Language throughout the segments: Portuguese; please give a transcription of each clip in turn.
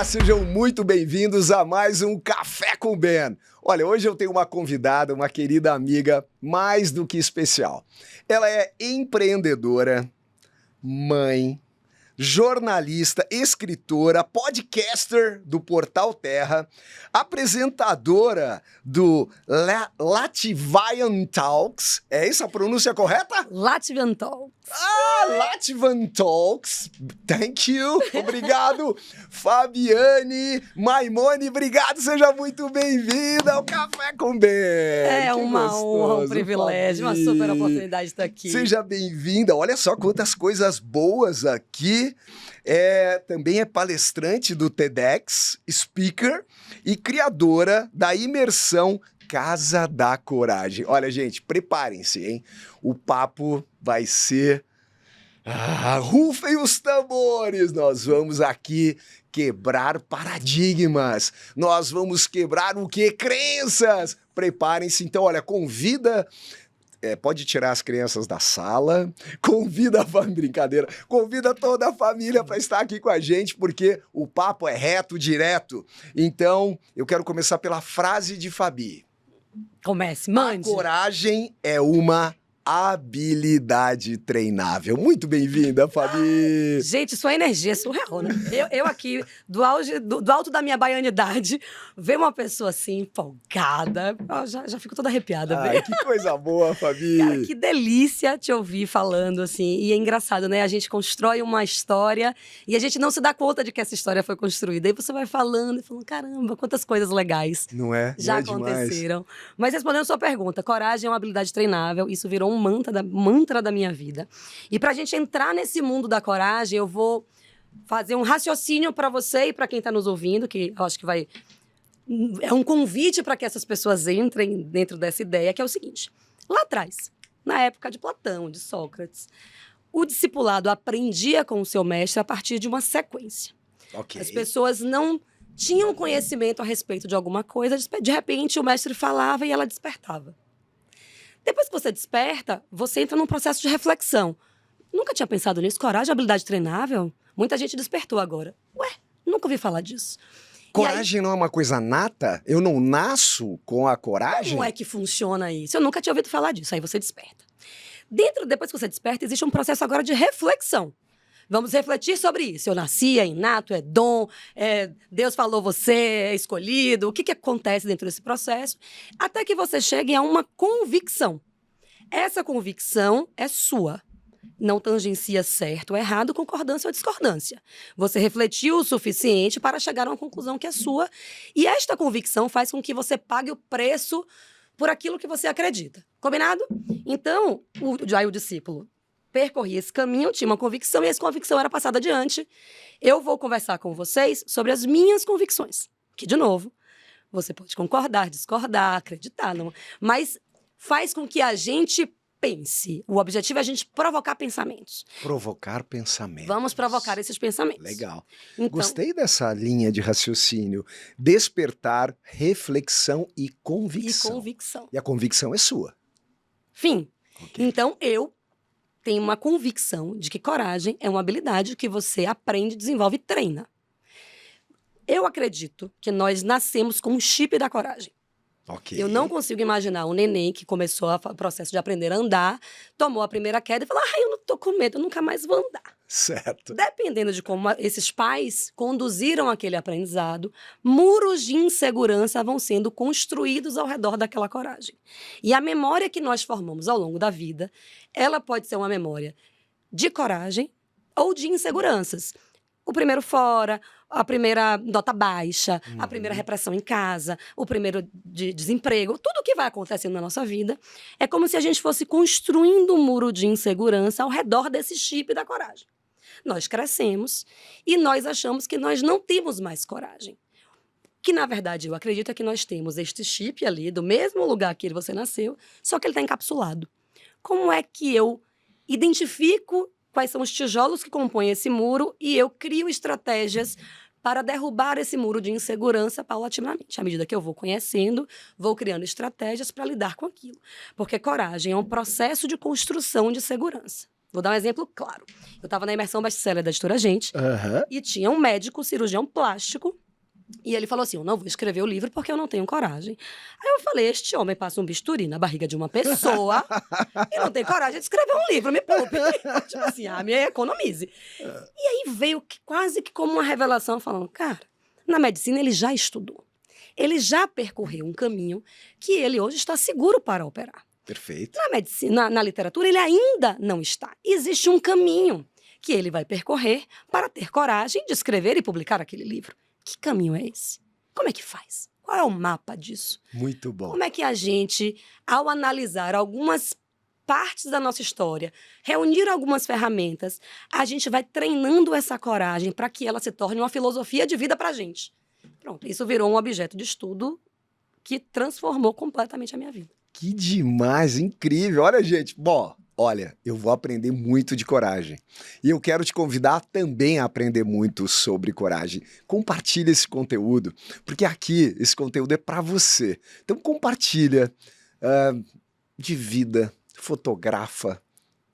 sejam muito bem-vindos a mais um Café com Ben. Olha, hoje eu tenho uma convidada, uma querida amiga mais do que especial. Ela é empreendedora, mãe, jornalista, escritora, podcaster do Portal Terra, apresentadora do Latvian Talks. É essa a pronúncia correta? Latvian Talks. Latvian Talks. Thank you. Obrigado. Fabiane Maimone, obrigado. Seja muito bem-vinda ao Café com Ben. É uma honra, um privilégio, Fabi. uma super oportunidade de estar aqui. Seja bem-vinda. Olha só quantas coisas boas aqui. Também é palestrante do TEDx, speaker e criadora da imersão Casa da Coragem. Olha, gente, preparem-se, hein? O papo vai ser... rufem os tambores! Nós vamos aqui quebrar paradigmas. Nós vamos quebrar o quê? Crenças! Preparem-se. Então, olha, convida... pode tirar as crianças da sala, convida toda a família para estar aqui com a gente, porque o papo é reto, direto. Então, eu quero começar pela frase de Fabi. Comece, mande. A coragem é uma habilidade treinável. Muito bem-vinda, Fabi! Gente, sua energia é surreal, né? Eu aqui, do alto da minha baianidade, ver uma pessoa assim, empolgada, já fico toda arrepiada. Ai, que coisa boa, Fabi! Cara, que delícia te ouvir falando, assim. E é engraçado, né? A gente constrói uma história e a gente não se dá conta de que essa história foi construída. Aí você vai falando e falando, caramba, quantas coisas legais Não é? já Não é aconteceram. demais? Mas respondendo a sua pergunta, coragem é uma habilidade treinável. Isso virou um mantra da minha vida. E pra gente entrar nesse mundo da coragem, eu vou fazer um raciocínio pra você e pra quem tá nos ouvindo, que eu acho que vai... É um convite para que essas pessoas entrem dentro dessa ideia, que é o seguinte. Lá atrás, na época de Platão, de Sócrates, o discipulado aprendia com o seu mestre a partir de uma sequência. Ok. As pessoas não tinham conhecimento a respeito de alguma coisa, de repente o mestre falava e ela despertava. Depois que você desperta, você entra num processo de reflexão. Nunca tinha pensado nisso? Coragem é habilidade treinável? Muita gente despertou agora. Ué, nunca ouvi falar disso. Coragem não é uma coisa nata? Eu não nasço com a coragem? Como é que funciona isso? Eu nunca tinha ouvido falar disso. Aí você desperta. Depois que você desperta, existe um processo agora de reflexão. Vamos refletir sobre isso. Eu nasci, é inato, é dom, Deus falou você, é escolhido. O que acontece dentro desse processo? Até que você chegue a uma convicção. Essa convicção é sua. Não tangencia certo ou errado, concordância ou discordância. Você refletiu o suficiente para chegar a uma conclusão que é sua. E esta convicção faz com que você pague o preço por aquilo que você acredita. Combinado? Então, o discípulo percorria esse caminho, tinha uma convicção, e essa convicção era passada adiante. Eu vou conversar com vocês sobre as minhas convicções. Que, de novo, você pode concordar, discordar, acreditar, não, mas faz com que a gente pense. O objetivo é a gente provocar pensamentos. Provocar pensamentos. Vamos provocar esses pensamentos. Legal. Então, Gostei dessa linha de raciocínio. Despertar, reflexão e convicção. E convicção. E a convicção é sua. Fim. Okay. Então, eu tenho uma convicção de que coragem é uma habilidade que você aprende, desenvolve e treina. Eu acredito que nós nascemos com um chip da coragem. Okay. Eu não consigo imaginar um neném que começou o processo de aprender a andar, tomou a primeira queda e falou, eu não tô com medo, eu nunca mais vou andar. Certo. Dependendo de como esses pais conduziram aquele aprendizado, muros de insegurança vão sendo construídos ao redor daquela coragem. E a memória que nós formamos ao longo da vida, ela pode ser uma memória de coragem ou de inseguranças. O primeiro fora, a primeira nota baixa, a primeira repressão em casa, o primeiro desemprego, tudo que vai acontecendo na nossa vida, é como se a gente fosse construindo um muro de insegurança ao redor desse chip da coragem. Nós crescemos e nós achamos que nós não temos mais coragem. Que, na verdade, eu acredito é que nós temos este chip ali, do mesmo lugar que você nasceu, só que ele está encapsulado. Como é que eu identifico quais são os tijolos que compõem esse muro e eu crio estratégias para derrubar esse muro de insegurança paulatinamente? À medida que eu vou conhecendo, vou criando estratégias para lidar com aquilo. Porque coragem é um processo de construção de segurança. Vou dar um exemplo claro. Eu estava na imersão best-seller da Editora Gente Aham. e tinha um médico cirurgião plástico e ele falou assim, eu não vou escrever o livro porque eu não tenho coragem. Aí eu falei, este homem passa um bisturi na barriga de uma pessoa e não tem coragem de escrever um livro, me poupe. Tipo assim, me economize. E aí veio quase que como uma revelação, falando, cara, na medicina ele já estudou. Ele já percorreu um caminho que ele hoje está seguro para operar. Perfeito. Na medicina, na literatura, ele ainda não está. Existe um caminho que ele vai percorrer para ter coragem de escrever e publicar aquele livro. Que caminho é esse? Como é que faz? Qual é o mapa disso? Muito bom. Como é que a gente, ao analisar algumas partes da nossa história, reunir algumas ferramentas, a gente vai treinando essa coragem para que ela se torne uma filosofia de vida para a gente? Pronto, isso virou um objeto de estudo que transformou completamente a minha vida. Que demais, incrível. Olha, gente, bom, olha, eu vou aprender muito de coragem. E eu quero te convidar também a aprender muito sobre coragem. Compartilha esse conteúdo, porque aqui esse conteúdo é para você. Então compartilha, divida, fotografa,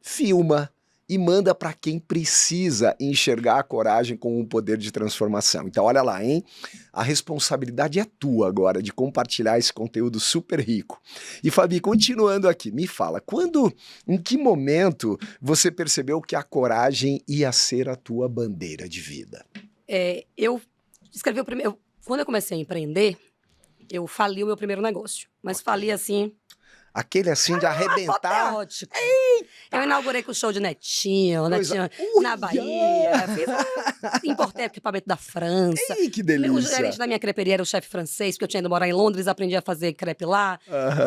filma e manda para quem precisa enxergar a coragem com um poder de transformação. Então olha lá, hein? A responsabilidade é tua agora de compartilhar esse conteúdo super rico. E Fabi, continuando aqui, me fala, em que momento você percebeu que a coragem ia ser a tua bandeira de vida? Eu escrevi o primeiro... Quando eu comecei a empreender, eu fali o meu primeiro negócio. Mas fali assim... Aquele assim de arrebentar. Apoteótico. Eu inaugurei com o show de Netinho, Netinho na Bahia. Importei equipamento da França. Ei, que delícia. O gerente da minha creperia era o chefe francês, porque eu tinha ido morar em Londres, aprendi a fazer crepe lá.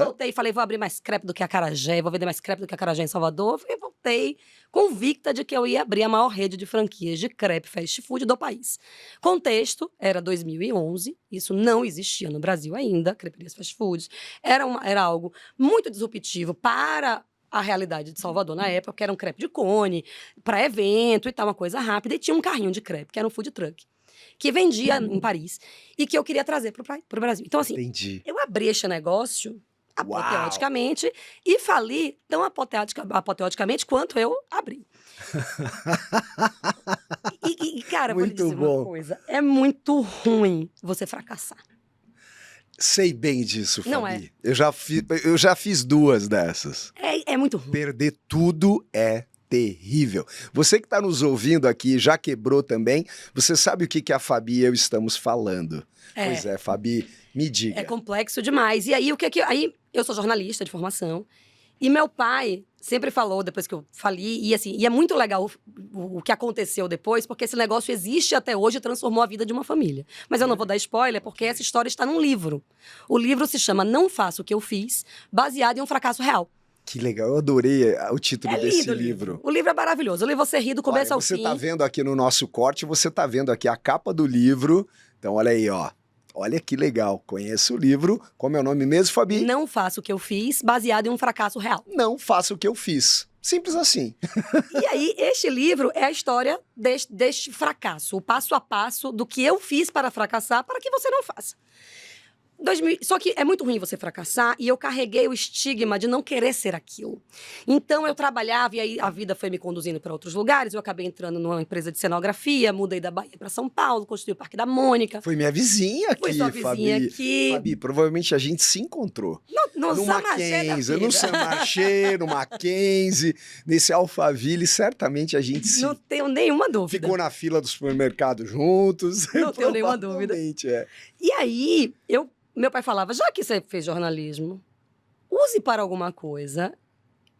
Voltei e falei, vou abrir mais crepe do que acarajé, vou vender mais crepe do que acarajé em Salvador. E voltei convicta de que eu ia abrir a maior rede de franquias de crepe fast food do país. Contexto, era 2011, isso não existia no Brasil ainda, creperias fast food. Era algo muito disruptivo para a realidade de Salvador na época, que era um crepe de cone, para evento e tal, uma coisa rápida, e tinha um carrinho de crepe, que era um food truck, que vendia em Paris e que eu queria trazer para o Brasil. Então, assim, Entendi. eu abri este negócio apoteoticamente e fali tão apoteoticamente quanto eu abri. Cara, vou lhe dizer uma coisa, é muito ruim você fracassar. Sei bem disso, Fabi. Não é? Eu já fiz duas dessas. É muito ruim. Perder tudo é terrível. Você que está nos ouvindo aqui, já quebrou também, você sabe o que a Fabi e eu estamos falando. Pois é, Fabi, me diga. É complexo demais. E aí, aí eu sou jornalista de formação, e meu pai sempre falou, depois que eu fali, e assim, e é muito legal o que aconteceu depois, porque esse negócio existe até hoje e transformou a vida de uma família. Mas eu não vou dar spoiler, porque essa história está num livro. O livro se chama Não Faça o que Eu Fiz, baseado em um fracasso real. Que legal, eu adorei o título desse livro. O livro é maravilhoso, o livro você ri do começo ao fim. Você está vendo aqui no nosso corte, você está vendo aqui a capa do livro. Então olha aí, ó. Olha que legal, conheço o livro. Como é o nome mesmo, Fabi? Não Faça o que Eu Fiz, baseado em um fracasso real. Não faça o que eu fiz. Simples assim. E aí, este livro é a história deste fracasso, o passo a passo do que eu fiz para fracassar, para que você não faça. Só que é muito ruim você fracassar, e eu carreguei o estigma de não querer ser aquilo. Então, eu trabalhava, e aí a vida foi me conduzindo para outros lugares. Eu acabei entrando numa empresa de cenografia, mudei da Bahia para São Paulo, construí o Parque da Mônica. Foi minha vizinha aqui, Foi sua vizinha Fabi. aqui. Fabi, provavelmente a gente se encontrou. No Mackenzie, no Saint-Marché, no Mackenzie, nesse Alphaville, certamente a gente se... Não tenho nenhuma dúvida. Ficou na fila do supermercado juntos. Não tenho nenhuma dúvida. E aí, meu pai falava, já que você fez jornalismo, use para alguma coisa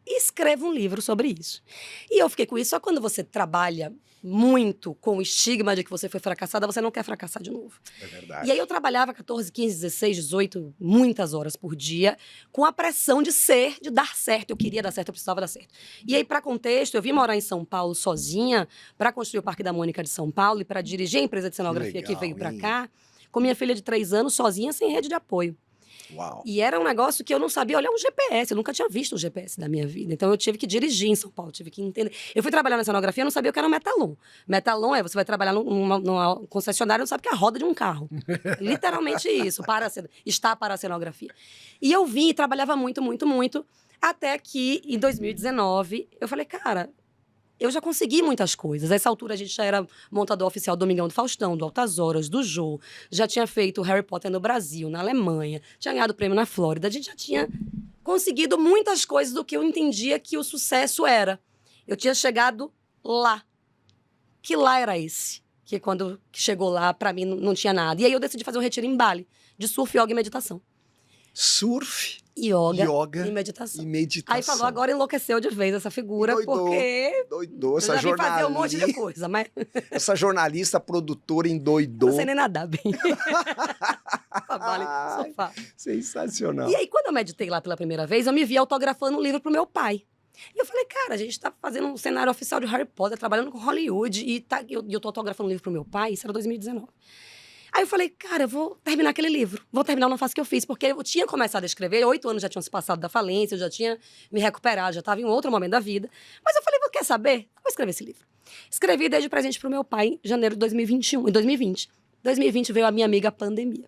e escreva um livro sobre isso. E eu fiquei com isso, só quando você trabalha muito com o estigma de que você foi fracassada, você não quer fracassar de novo. É verdade. E aí eu trabalhava 14, 15, 16, 18, muitas horas por dia, com a pressão de dar certo. Eu queria dar certo, eu precisava dar certo. E aí, para contexto, eu vim morar em São Paulo sozinha, para construir o Parque da Mônica de São Paulo e para dirigir a empresa de cenografia que veio para cá, com minha filha de 3 anos, sozinha, sem rede de apoio. Uau. E era um negócio que eu não sabia olhar um GPS, eu nunca tinha visto um GPS da minha vida. Então eu tive que dirigir em São Paulo, tive que entender. Eu fui trabalhar na cenografia, eu não sabia o que era um metalon. Metalon você vai trabalhar numa concessionária, não sabe o que é a roda de um carro. Literalmente isso, está para a cenografia. E eu vim e trabalhava muito, muito, muito, até que em 2019 eu falei, cara, eu já consegui muitas coisas. Nessa altura, a gente já era montador oficial do Domingão do Faustão, do Altas Horas, do Jô. Já tinha feito Harry Potter no Brasil, na Alemanha. Tinha ganhado prêmio na Flórida. A gente já tinha conseguido muitas coisas do que eu entendia que o sucesso era. Eu tinha chegado lá. Que lá era esse? Que quando chegou lá, pra mim, não tinha nada. E aí eu decidi fazer um retiro em Bali, de surf, yoga e meditação. Surf, Yoga e meditação. Aí falou, agora enlouqueceu de vez essa figura, porque Doidou, eu já vim fazer um monte de coisa, mas essa jornalista, produtora endoidou. não sei nem nadar bem. Vale, sofá. Sensacional. E aí, quando eu meditei lá pela primeira vez, eu me vi autografando um livro pro meu pai. E eu falei, cara, a gente tá fazendo um cenário oficial de Harry Potter, trabalhando com Hollywood, e eu tô autografando um livro pro meu pai, isso era 2019. Aí eu falei, cara, eu vou terminar aquele livro. Vou terminar o Não Faço O Que Eu Fiz. Porque eu tinha começado a escrever, 8 anos já tinham se passado da falência, eu já tinha me recuperado, já estava em outro momento da vida. Mas eu falei, quer saber? Vou escrever esse livro. Escrevi desde presente pro meu pai em janeiro de 2021, em 2020. 2020 veio a minha amiga pandemia.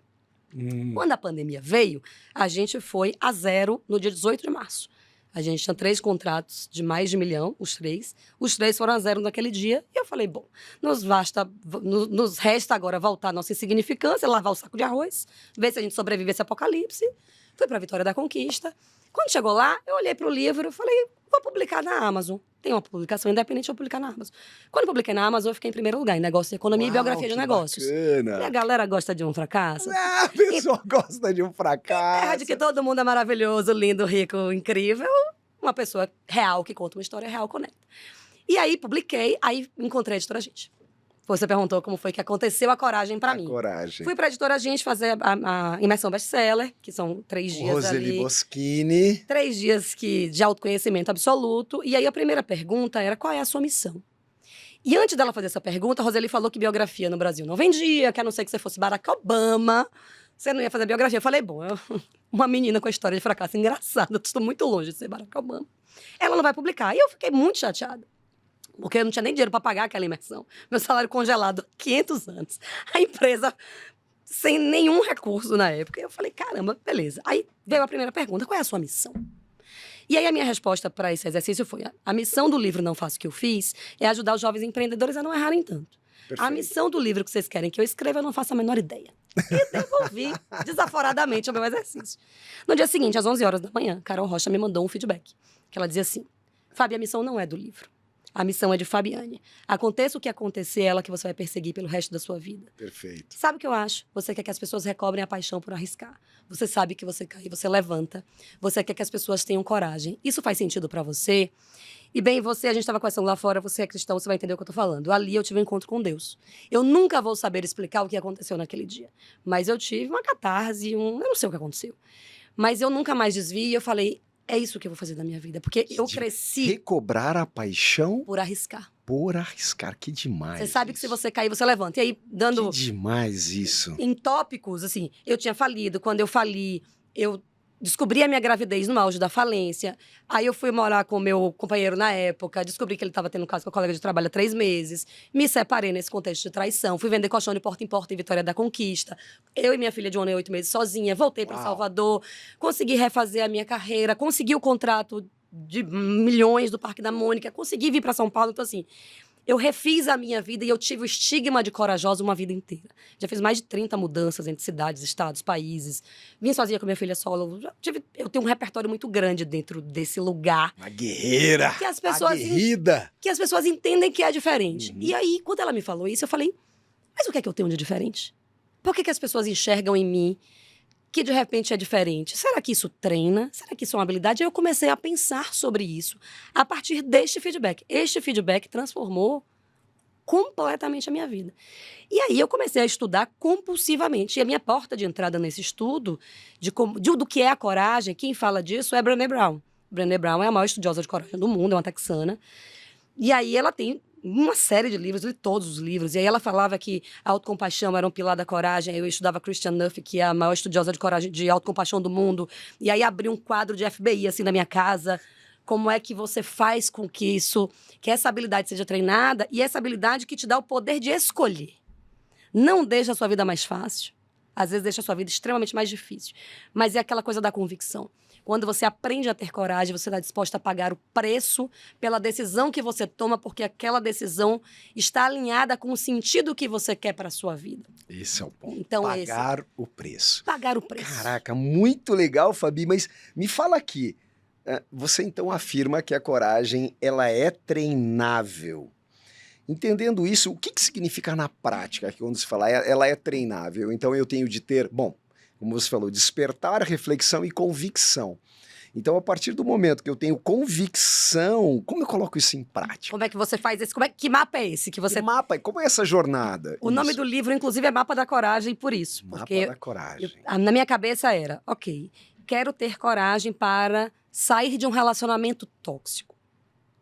Quando a pandemia veio, a gente foi a zero no dia 18 de março. A gente tinha 3 contratos de mais de 1 milhão, os 3. Os 3 foram a zero naquele dia. E eu falei, bom, nos resta agora voltar à nossa insignificância, lavar o saco de arroz, ver se a gente sobrevive a esse apocalipse. Fui para a Vitória da Conquista. Quando chegou lá, eu olhei para o livro e falei, vou publicar na Amazon. Tem uma publicação independente, vou publicar na Amazon. Quando eu publiquei na Amazon, eu fiquei em primeiro lugar em negócio de economia e biografia de negócios. Bacana. E a galera gosta de um fracasso. A pessoa gosta de um fracasso. Terra de que todo mundo é maravilhoso, lindo, rico, incrível. Uma pessoa real que conta uma história real, conecta. E aí, publiquei, aí encontrei a Editora Gente. Você perguntou como foi que aconteceu a coragem pra mim. Coragem. Fui pra Editora Gente fazer a imersão best-seller, que são 3 dias Roseli ali. Boschini. 3 dias de autoconhecimento absoluto. E aí, a primeira pergunta era, qual é a sua missão? E antes dela fazer essa pergunta, a Roseli falou que biografia no Brasil não vendia, que a não ser que você fosse Barack Obama, você não ia fazer biografia. Eu falei, bom, uma menina com a história de fracasso engraçada, eu estou muito longe de ser Barack Obama. Ela não vai publicar. E eu fiquei muito chateada. Porque eu não tinha nem dinheiro para pagar aquela imersão. Meu salário congelado há 500 anos. A empresa sem nenhum recurso na época. E eu falei, caramba, beleza. Aí veio a primeira pergunta, qual é a sua missão? E aí a minha resposta para esse exercício foi, a missão do livro Não Faço O Que Eu Fiz é ajudar os jovens empreendedores a não errarem tanto. Perfeito. A missão do livro que vocês querem que eu escreva, eu não faço a menor ideia. E devolvi desaforadamente o meu exercício. No dia seguinte, às 11 horas da manhã, Carol Rocha me mandou um feedback. Que ela dizia assim, Fábia, a missão não é do livro. A missão é de Fabiane. Aconteça o que acontecer, é ela que você vai perseguir pelo resto da sua vida. Perfeito. Sabe o que eu acho? Você quer que as pessoas recobrem a paixão por arriscar. Você sabe que você cai, você levanta. Você quer que as pessoas tenham coragem. Isso faz sentido pra você? E bem, a gente estava conversando lá fora, você é cristão, você vai entender o que eu tô falando. Ali eu tive um encontro com Deus. Eu nunca vou saber explicar o que aconteceu naquele dia. Mas eu tive uma catarse, eu não sei o que aconteceu. Mas eu nunca mais desvi e eu falei, é isso que eu vou fazer da minha vida. Porque eu cresci... Recobrar a paixão... Por arriscar. Por arriscar, que demais. Você sabe que se você cair, você levanta. E aí, dando... Que demais isso. Em tópicos, assim, eu tinha falido. Quando eu fali, eu descobri a minha gravidez no auge da falência. Aí eu fui morar com o meu companheiro na época, descobri que ele estava tendo um caso com a colega de trabalho há 3 meses. Me separei nesse contexto de traição. Fui vender colchão de porta em porta em Vitória da Conquista. Eu e minha filha de 1 ano e 8 meses sozinha. Voltei para Salvador. Consegui refazer a minha carreira. Consegui o contrato de milhões do Parque da Mônica. Consegui vir para São Paulo. Então, assim... Eu refiz a minha vida e eu tive o estigma de corajosa uma vida inteira. Já fiz mais de 30 mudanças entre cidades, estados, países. Vim sozinha com minha filha solo. Eu tenho um repertório muito grande dentro desse lugar. Uma guerreira, que as pessoas aguerrida. Que as pessoas entendem que é diferente. Uhum. E aí, quando ela me falou isso, eu falei, mas o que é que eu tenho de diferente? Por que as pessoas enxergam em mim que de repente é diferente? Será que isso treina? Será que isso é uma habilidade? Aí eu comecei a pensar sobre isso a partir deste feedback. Este feedback transformou completamente a minha vida. E aí eu comecei a estudar compulsivamente. E a minha porta de entrada nesse estudo do que é a coragem, quem fala disso é Brené Brown. Brené Brown é a maior estudiosa de coragem do mundo, é uma texana. E aí ela tem uma série de livros, eu li todos os livros. E aí ela falava que a autocompaixão era um pilar da coragem. Eu estudava Christiane Nuff, que é a maior estudiosa de coragem, de autocompaixão do mundo. E aí abri um quadro de FBI, assim, na minha casa. Como é que você faz com que essa habilidade seja treinada e essa habilidade que te dá o poder de escolher. Não deixa a sua vida mais fácil. às vezes deixa a sua vida extremamente mais difícil. Mas é aquela coisa da convicção. Quando você aprende a ter coragem, você está disposta a pagar o preço pela decisão que você toma, porque aquela decisão está alinhada com o sentido que você quer para a sua vida. Esse é o ponto. Então, Pagar o preço. Pagar o preço. Caraca, muito legal, Fabi, mas me fala aqui. Você então afirma que a coragem ela é treinável. Entendendo isso, o que significa na prática? Quando se fala ela é treinável, então eu tenho de ter, bom, como você falou, despertar, reflexão e convicção. Então, a partir do momento que eu tenho convicção, como eu coloco isso em prática? Como é que você faz isso? Que mapa é esse que você... Que mapa? Como é essa jornada? O nome do livro, inclusive, é Mapa da Coragem, por isso. Mapa da Coragem. Na minha cabeça era, ok, quero ter coragem para sair de um relacionamento tóxico.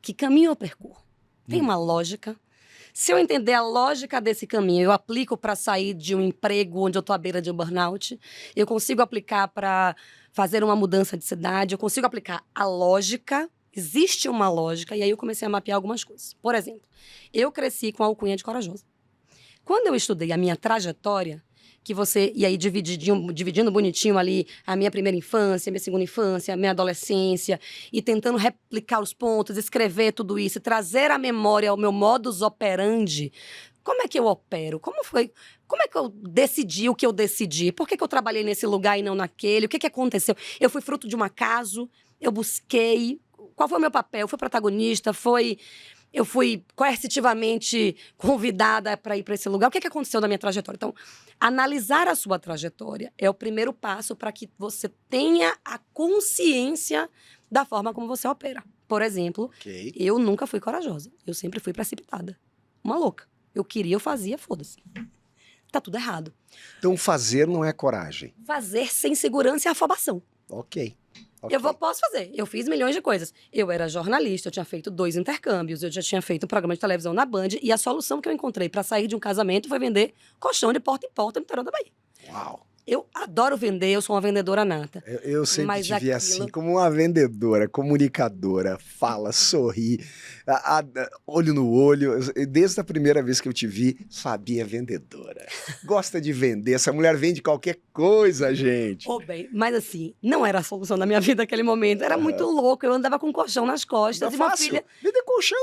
Que caminho eu percorro? Tem uma lógica. Se eu entender a lógica desse caminho, eu aplico para sair de um emprego onde eu estou à beira de um burnout, eu consigo aplicar para fazer uma mudança de cidade, eu consigo aplicar a lógica, existe uma lógica, e aí eu comecei a mapear algumas coisas. Por exemplo, eu cresci com a alcunha de corajosa. Quando eu estudei a minha trajetória, que você, e aí dividindo bonitinho ali a minha primeira infância, a minha segunda infância, a minha adolescência, e tentando replicar os pontos, escrever tudo isso, trazer à memória o meu modus operandi. Como é que eu opero? Como é que eu decidi o que eu decidi? Por que eu trabalhei nesse lugar e não naquele? O que aconteceu? Eu fui fruto de um acaso? Eu busquei? Qual foi o meu papel? Eu fui protagonista? Eu fui coercitivamente convidada para ir para esse lugar. O que aconteceu na minha trajetória? Então, analisar a sua trajetória é o primeiro passo para que você tenha a consciência da forma como você opera. Por exemplo, eu nunca fui corajosa. Eu sempre fui precipitada. Uma louca. Eu queria, eu fazia, foda-se. Tá tudo errado. Então, fazer não é coragem. Fazer sem segurança é afobação. Ok. Posso fazer. Eu fiz milhões de coisas. Eu era jornalista, eu tinha feito 2 intercâmbios, eu já tinha feito um programa de televisão na Band, e a solução que eu encontrei para sair de um casamento foi vender colchão de porta em porta no interior da Bahia. Uau! Eu adoro vender, eu sou uma vendedora nata. Eu sempre te vi assim, como uma vendedora, comunicadora, fala, sorri, olho no olho. Desde a primeira vez que eu te vi, Fabi é vendedora. Gosta de vender, essa mulher vende qualquer coisa, gente. Bem, mas assim, não era a solução da minha vida naquele momento, era muito louco. Eu andava com um colchão nas costas. Não é fácil. Vender colchão.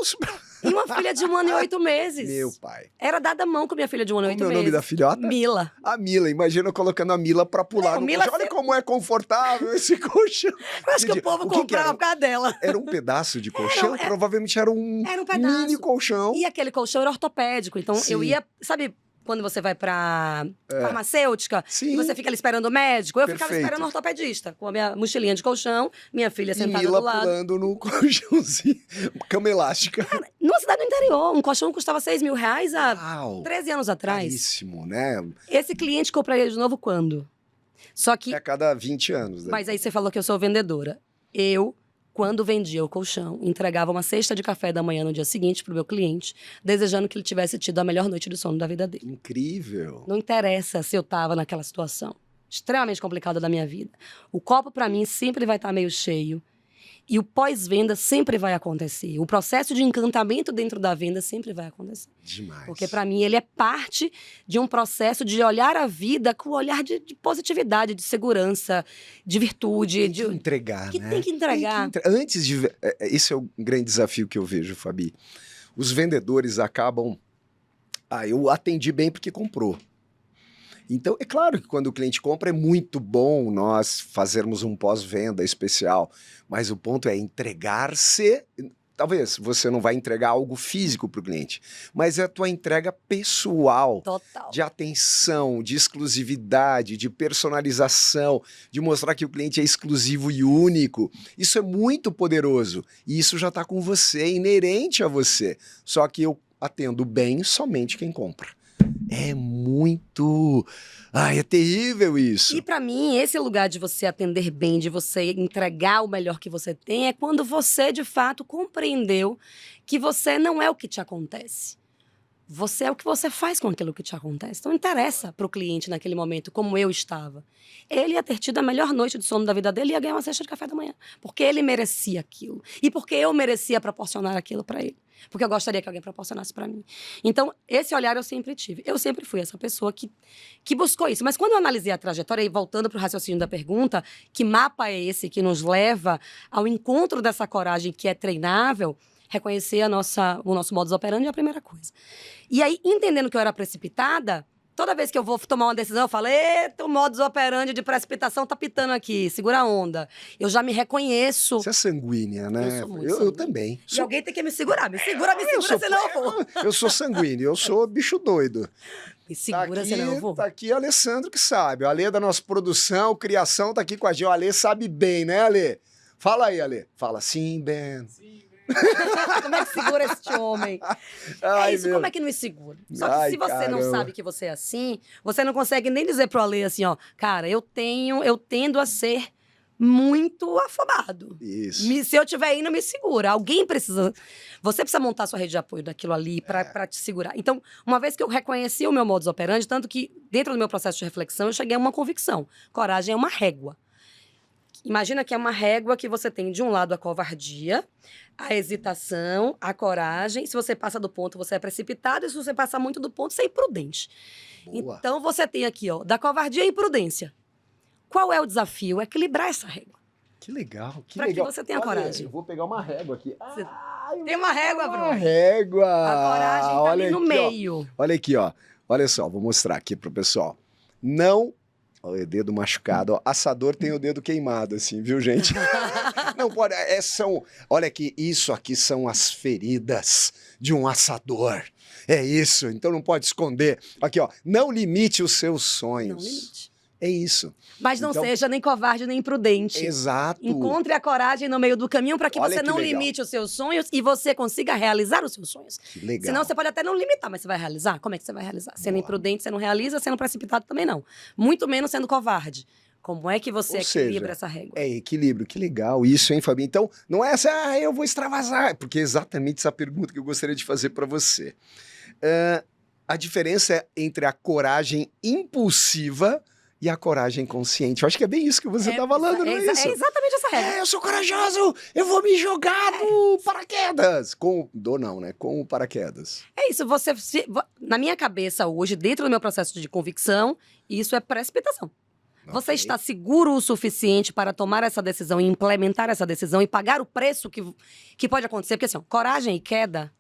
E uma filha de 1 ano e 8 meses. Meu pai. Era dada mão com minha filha de 1 ano e 8 meses. Como é o nome da filhota? Mila. A Mila, imagina eu colocando a Mila pra pular no colchão. Olha como é confortável esse colchão. Eu acho que o povo comprava por causa dela. Era um pedaço de colchão? Provavelmente era um pedaço. Mini colchão. E aquele colchão era ortopédico. Então, eu ia... Sabe quando você vai pra farmacêutica? Sim. E você fica ali esperando o médico? Eu ficava esperando o ortopedista. Com a minha mochilinha de colchão, minha filha sentada Mila do lado. pulando no colchãozinho. Cama elástica. Cara, numa cidade do interior, um colchão custava R$6 mil há 13 anos atrás. Caríssimo, né? Esse cliente compraria de novo quando? Só que... A cada 20 anos. Né? Mas aí você falou que eu sou vendedora. Eu, quando vendia o colchão, entregava uma cesta de café da manhã no dia seguinte pro meu cliente, desejando que ele tivesse tido a melhor noite de sono da vida dele. Incrível. Não interessa se eu tava naquela situação extremamente complicada da minha vida. O copo, para mim, sempre vai estar meio cheio. E o pós-venda sempre vai acontecer. O processo de encantamento dentro da venda sempre vai acontecer. Demais. Porque, para mim, ele é parte de um processo de olhar a vida com o olhar de positividade, de segurança, de virtude. Tem que entregar, né? Tem que entregar. Antes de... Esse é o grande desafio que eu vejo, Fabi. Os vendedores acabam... eu atendi bem porque comprou. Então, é claro que quando o cliente compra é muito bom nós fazermos um pós-venda especial, mas o ponto é entregar-se. Talvez você não vai entregar algo físico para o cliente, mas é a tua entrega pessoal. Total. De atenção, de exclusividade, de personalização, de mostrar que o cliente é exclusivo e único. Isso é muito poderoso e isso já está com você, é inerente a você. Só que eu atendo bem somente quem compra. É muito... é terrível isso. E para mim, esse lugar de você atender bem, de você entregar o melhor que você tem, é quando você, de fato, compreendeu que você não é o que te acontece. Você é o que você faz com aquilo que te acontece. Então, não interessa para o cliente naquele momento como eu estava. Ele ia ter tido a melhor noite de sono da vida dele e ia ganhar uma cesta de café da manhã. Porque ele merecia aquilo. E porque eu merecia proporcionar aquilo para ele. Porque eu gostaria que alguém proporcionasse para mim. Então, esse olhar eu sempre tive. Eu sempre fui essa pessoa que buscou isso. Mas quando eu analisei a trajetória, e voltando para o raciocínio da pergunta, que mapa é esse que nos leva ao encontro dessa coragem que é treinável? Reconhecer o nosso modus operandi é a primeira coisa. E aí, entendendo que eu era precipitada, toda vez que eu vou tomar uma decisão, eu falo, eita, o modus operandi de precipitação tá pitando aqui, segura a onda. Eu já me reconheço. Você é sanguínea, né? Eu sou muito Eu sanguínea. também. E alguém tem que me segurar. Me segura, senão eu vou. Eu sou sanguíneo, eu sou bicho doido. Me segura, senão eu vou. Tá aqui o Alessandro que sabe. O Alê da nossa produção, criação, tá aqui com a gente. O Alê sabe bem, né, Alê? Fala aí, Alê. Fala, sim, Ben. Sim. Como é que segura este homem? Ai, isso, meu. como é que nos segura? Só que se você não sabe que você é assim, você não consegue nem dizer pro Alê assim, ó, cara, eu tendo a ser muito afobado. Isso. Se eu tiver indo, me segura. Alguém precisa... Você precisa montar sua rede de apoio daquilo ali pra te segurar. Então, uma vez que eu reconheci o meu modus operandi, tanto que dentro do meu processo de reflexão, eu cheguei a uma convicção. Coragem é uma régua. Imagina que é uma régua que você tem de um lado a covardia, a hesitação, a coragem. Se você passa do ponto, você é precipitado. E se você passar muito do ponto, você é imprudente. Boa. Então, você tem aqui, ó, da covardia à imprudência. Qual é o desafio? É equilibrar essa régua. Que legal, que pra legal. que você tenha coragem. Eu vou pegar uma régua aqui. Tem uma régua, Bruno. Uma régua. A coragem tá ali no meio. Ó. Olha aqui, ó. Olha só, vou mostrar aqui pro pessoal. Não... Olha o dedo machucado. Ó. Assador tem o dedo queimado, assim, viu, gente? Não pode... Olha aqui, isso aqui são as feridas de um assador. É isso, então não pode esconder. Aqui, ó. Não limite os seus sonhos. Não limite. É isso. Mas não seja nem covarde nem imprudente. Exato. Encontre a coragem no meio do caminho para que Olha você que não legal. limite os seus sonhos e você consiga realizar os seus sonhos. Que legal. Senão você pode até não limitar, mas você vai realizar? Como é que você vai realizar? Sendo Boa. imprudente, você não realiza, sendo precipitado também não. Muito menos sendo covarde. Como é que você equilibra essa régua? É equilíbrio, que legal isso, hein, Fabi? Então, não é essa, eu vou extravasar, porque é exatamente essa pergunta que eu gostaria de fazer para você. A diferença entre a coragem impulsiva e a coragem consciente. Eu acho que é bem isso que você está falando, não é isso? É exatamente essa regra. Eu sou corajoso, eu vou me jogar no paraquedas. Com o paraquedas. É isso, na minha cabeça hoje, dentro do meu processo de convicção, isso é precipitação. Você está seguro o suficiente para tomar essa decisão e implementar essa decisão e pagar o preço que pode acontecer? Porque assim, ó, coragem e queda,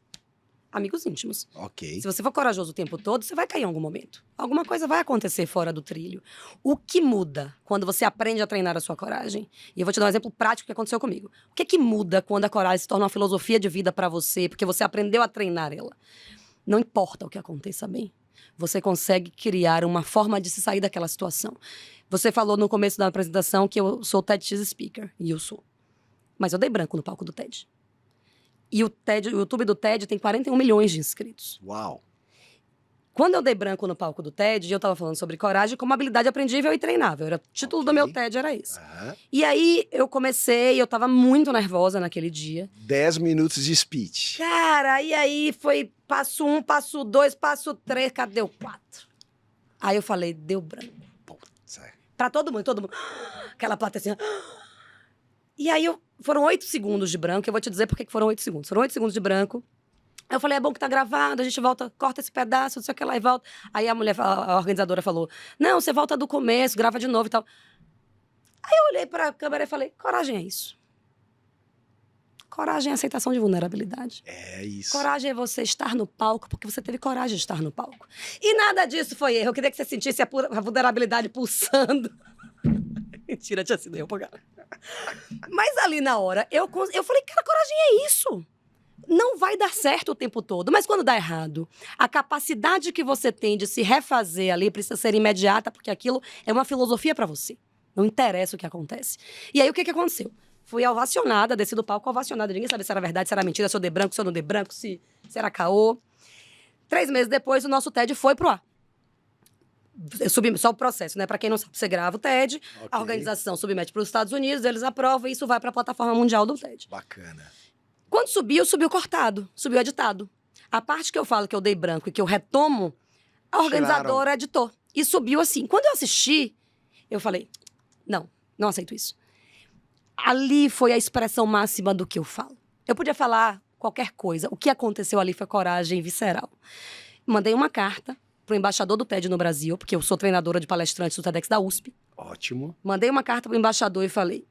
amigos íntimos. Ok. Se você for corajoso o tempo todo, você vai cair em algum momento. Alguma coisa vai acontecer fora do trilho. O que muda quando você aprende a treinar a sua coragem? E eu vou te dar um exemplo prático que aconteceu comigo. O que muda quando a coragem se torna uma filosofia de vida para você, porque você aprendeu a treinar ela? Não importa o que aconteça bem. Você consegue criar uma forma de se sair daquela situação. Você falou no começo da apresentação que eu sou TEDx Speaker. E eu sou. Mas eu dei branco no palco do TED. E o YouTube do TED tem 41 milhões de inscritos. Uau! Quando eu dei branco no palco do TED, eu estava falando sobre coragem como habilidade aprendível e treinável. O título do meu TED era esse. E aí, eu estava muito nervosa naquele dia. 10 minutos de speech. Cara, e aí foi passo 1, passo 2, passo 3, cadê o 4? Aí eu falei, deu branco. Pra todo mundo. Aquela plateia assim. E aí, foram 8 segundos de branco. Eu vou te dizer por que foram 8 segundos. Foram 8 segundos de branco. Aí eu falei, é bom que tá gravado, a gente volta, corta esse pedaço, não sei o que lá, e volta. Aí a organizadora falou, não, você volta do começo, grava de novo e tal. Aí eu olhei pra câmera e falei, coragem é isso. Coragem é aceitação de vulnerabilidade. É isso. Coragem é você estar no palco porque você teve coragem de estar no palco. E nada disso foi erro. Eu queria que você sentisse a vulnerabilidade pulsando. Mentira, tinha sido eu, cara. Mas ali na hora, eu falei, cara, coragem é isso. Não vai dar certo o tempo todo. Mas quando dá errado, a capacidade que você tem de se refazer ali precisa ser imediata, porque aquilo é uma filosofia pra você. Não interessa o que acontece. E aí, o que aconteceu? Fui ovacionada, desci do palco ovacionada. Ninguém sabia se era verdade, se era mentira, se eu dei branco, se eu não dei branco, se era caô. 3 meses depois, o nosso TED foi pro ar. Eu subi só o processo, né? Pra quem não sabe, você grava o TED, a organização submete para os Estados Unidos, eles aprovam e isso vai pra plataforma mundial do TED. Bacana. Quando subiu cortado, subiu editado. A parte que eu falo que eu dei branco e que eu retomo, a organizadora editou. E subiu assim. Quando eu assisti, eu falei, não aceito isso. Ali foi a expressão máxima do que eu falo. Eu podia falar qualquer coisa. O que aconteceu ali foi coragem visceral. Mandei uma carta pro embaixador do TED no Brasil, porque eu sou treinadora de palestrantes do TEDx da USP. Ótimo. Mandei uma carta pro embaixador e falei,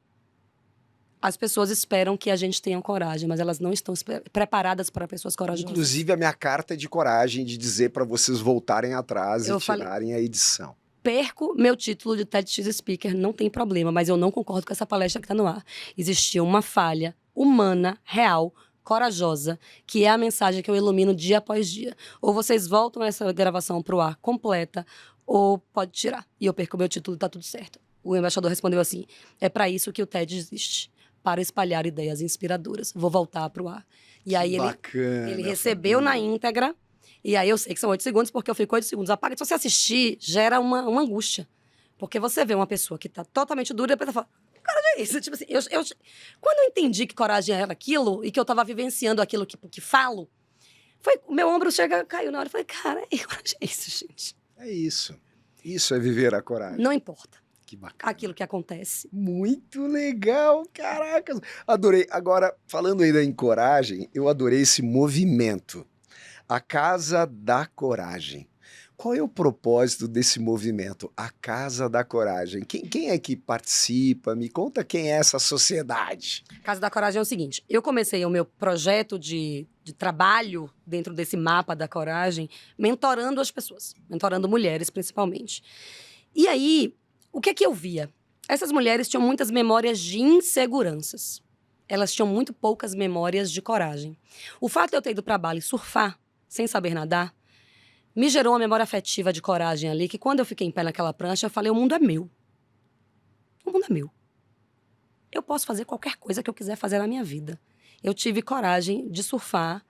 as pessoas esperam que a gente tenha coragem, mas elas não estão preparadas para pessoas corajosas. Inclusive, a minha carta é de coragem de dizer para vocês voltarem atrás e tirarem a edição. Perco meu título de TEDx Speaker, não tem problema, mas eu não concordo com essa palestra que está no ar. Existia uma falha humana, real, corajosa, que é a mensagem que eu ilumino dia após dia. Ou vocês voltam essa gravação para o ar completa, ou pode tirar. E eu perco meu título e tá tudo certo. O embaixador respondeu assim, é para isso que o TED existe, para espalhar ideias inspiradoras. Vou voltar para o ar. E aí ele recebeu na íntegra. E aí eu sei que são 8 segundos, porque eu fico 8 segundos. Apaga. Se você assistir, gera uma angústia. Porque você vê uma pessoa que tá totalmente dura e depois fala, coragem é isso? Tipo assim, quando eu entendi que coragem era aquilo, e que eu tava vivenciando aquilo que falo, o meu ombro caiu na hora. Eu falei, cara, coragem é isso, gente? É isso. Isso é viver a coragem. Não importa. Que bacana. Aquilo que acontece. Muito legal, caracas. Adorei. Agora, falando ainda em coragem, eu adorei esse movimento. A Casa da Coragem. Qual é o propósito desse movimento? A Casa da Coragem. Quem é que participa? Me conta quem é essa sociedade. Casa da Coragem é o seguinte, eu comecei o meu projeto de trabalho dentro desse mapa da coragem, mentorando as pessoas, mentorando mulheres principalmente. E aí, o que é que eu via? Essas mulheres tinham muitas memórias de inseguranças. Elas tinham muito poucas memórias de coragem. O fato de eu ter ido para Bali surfar, sem saber nadar, me gerou uma memória afetiva de coragem ali, que quando eu fiquei em pé naquela prancha, eu falei, o mundo é meu. O mundo é meu. Eu posso fazer qualquer coisa que eu quiser fazer na minha vida. Eu tive coragem de surfar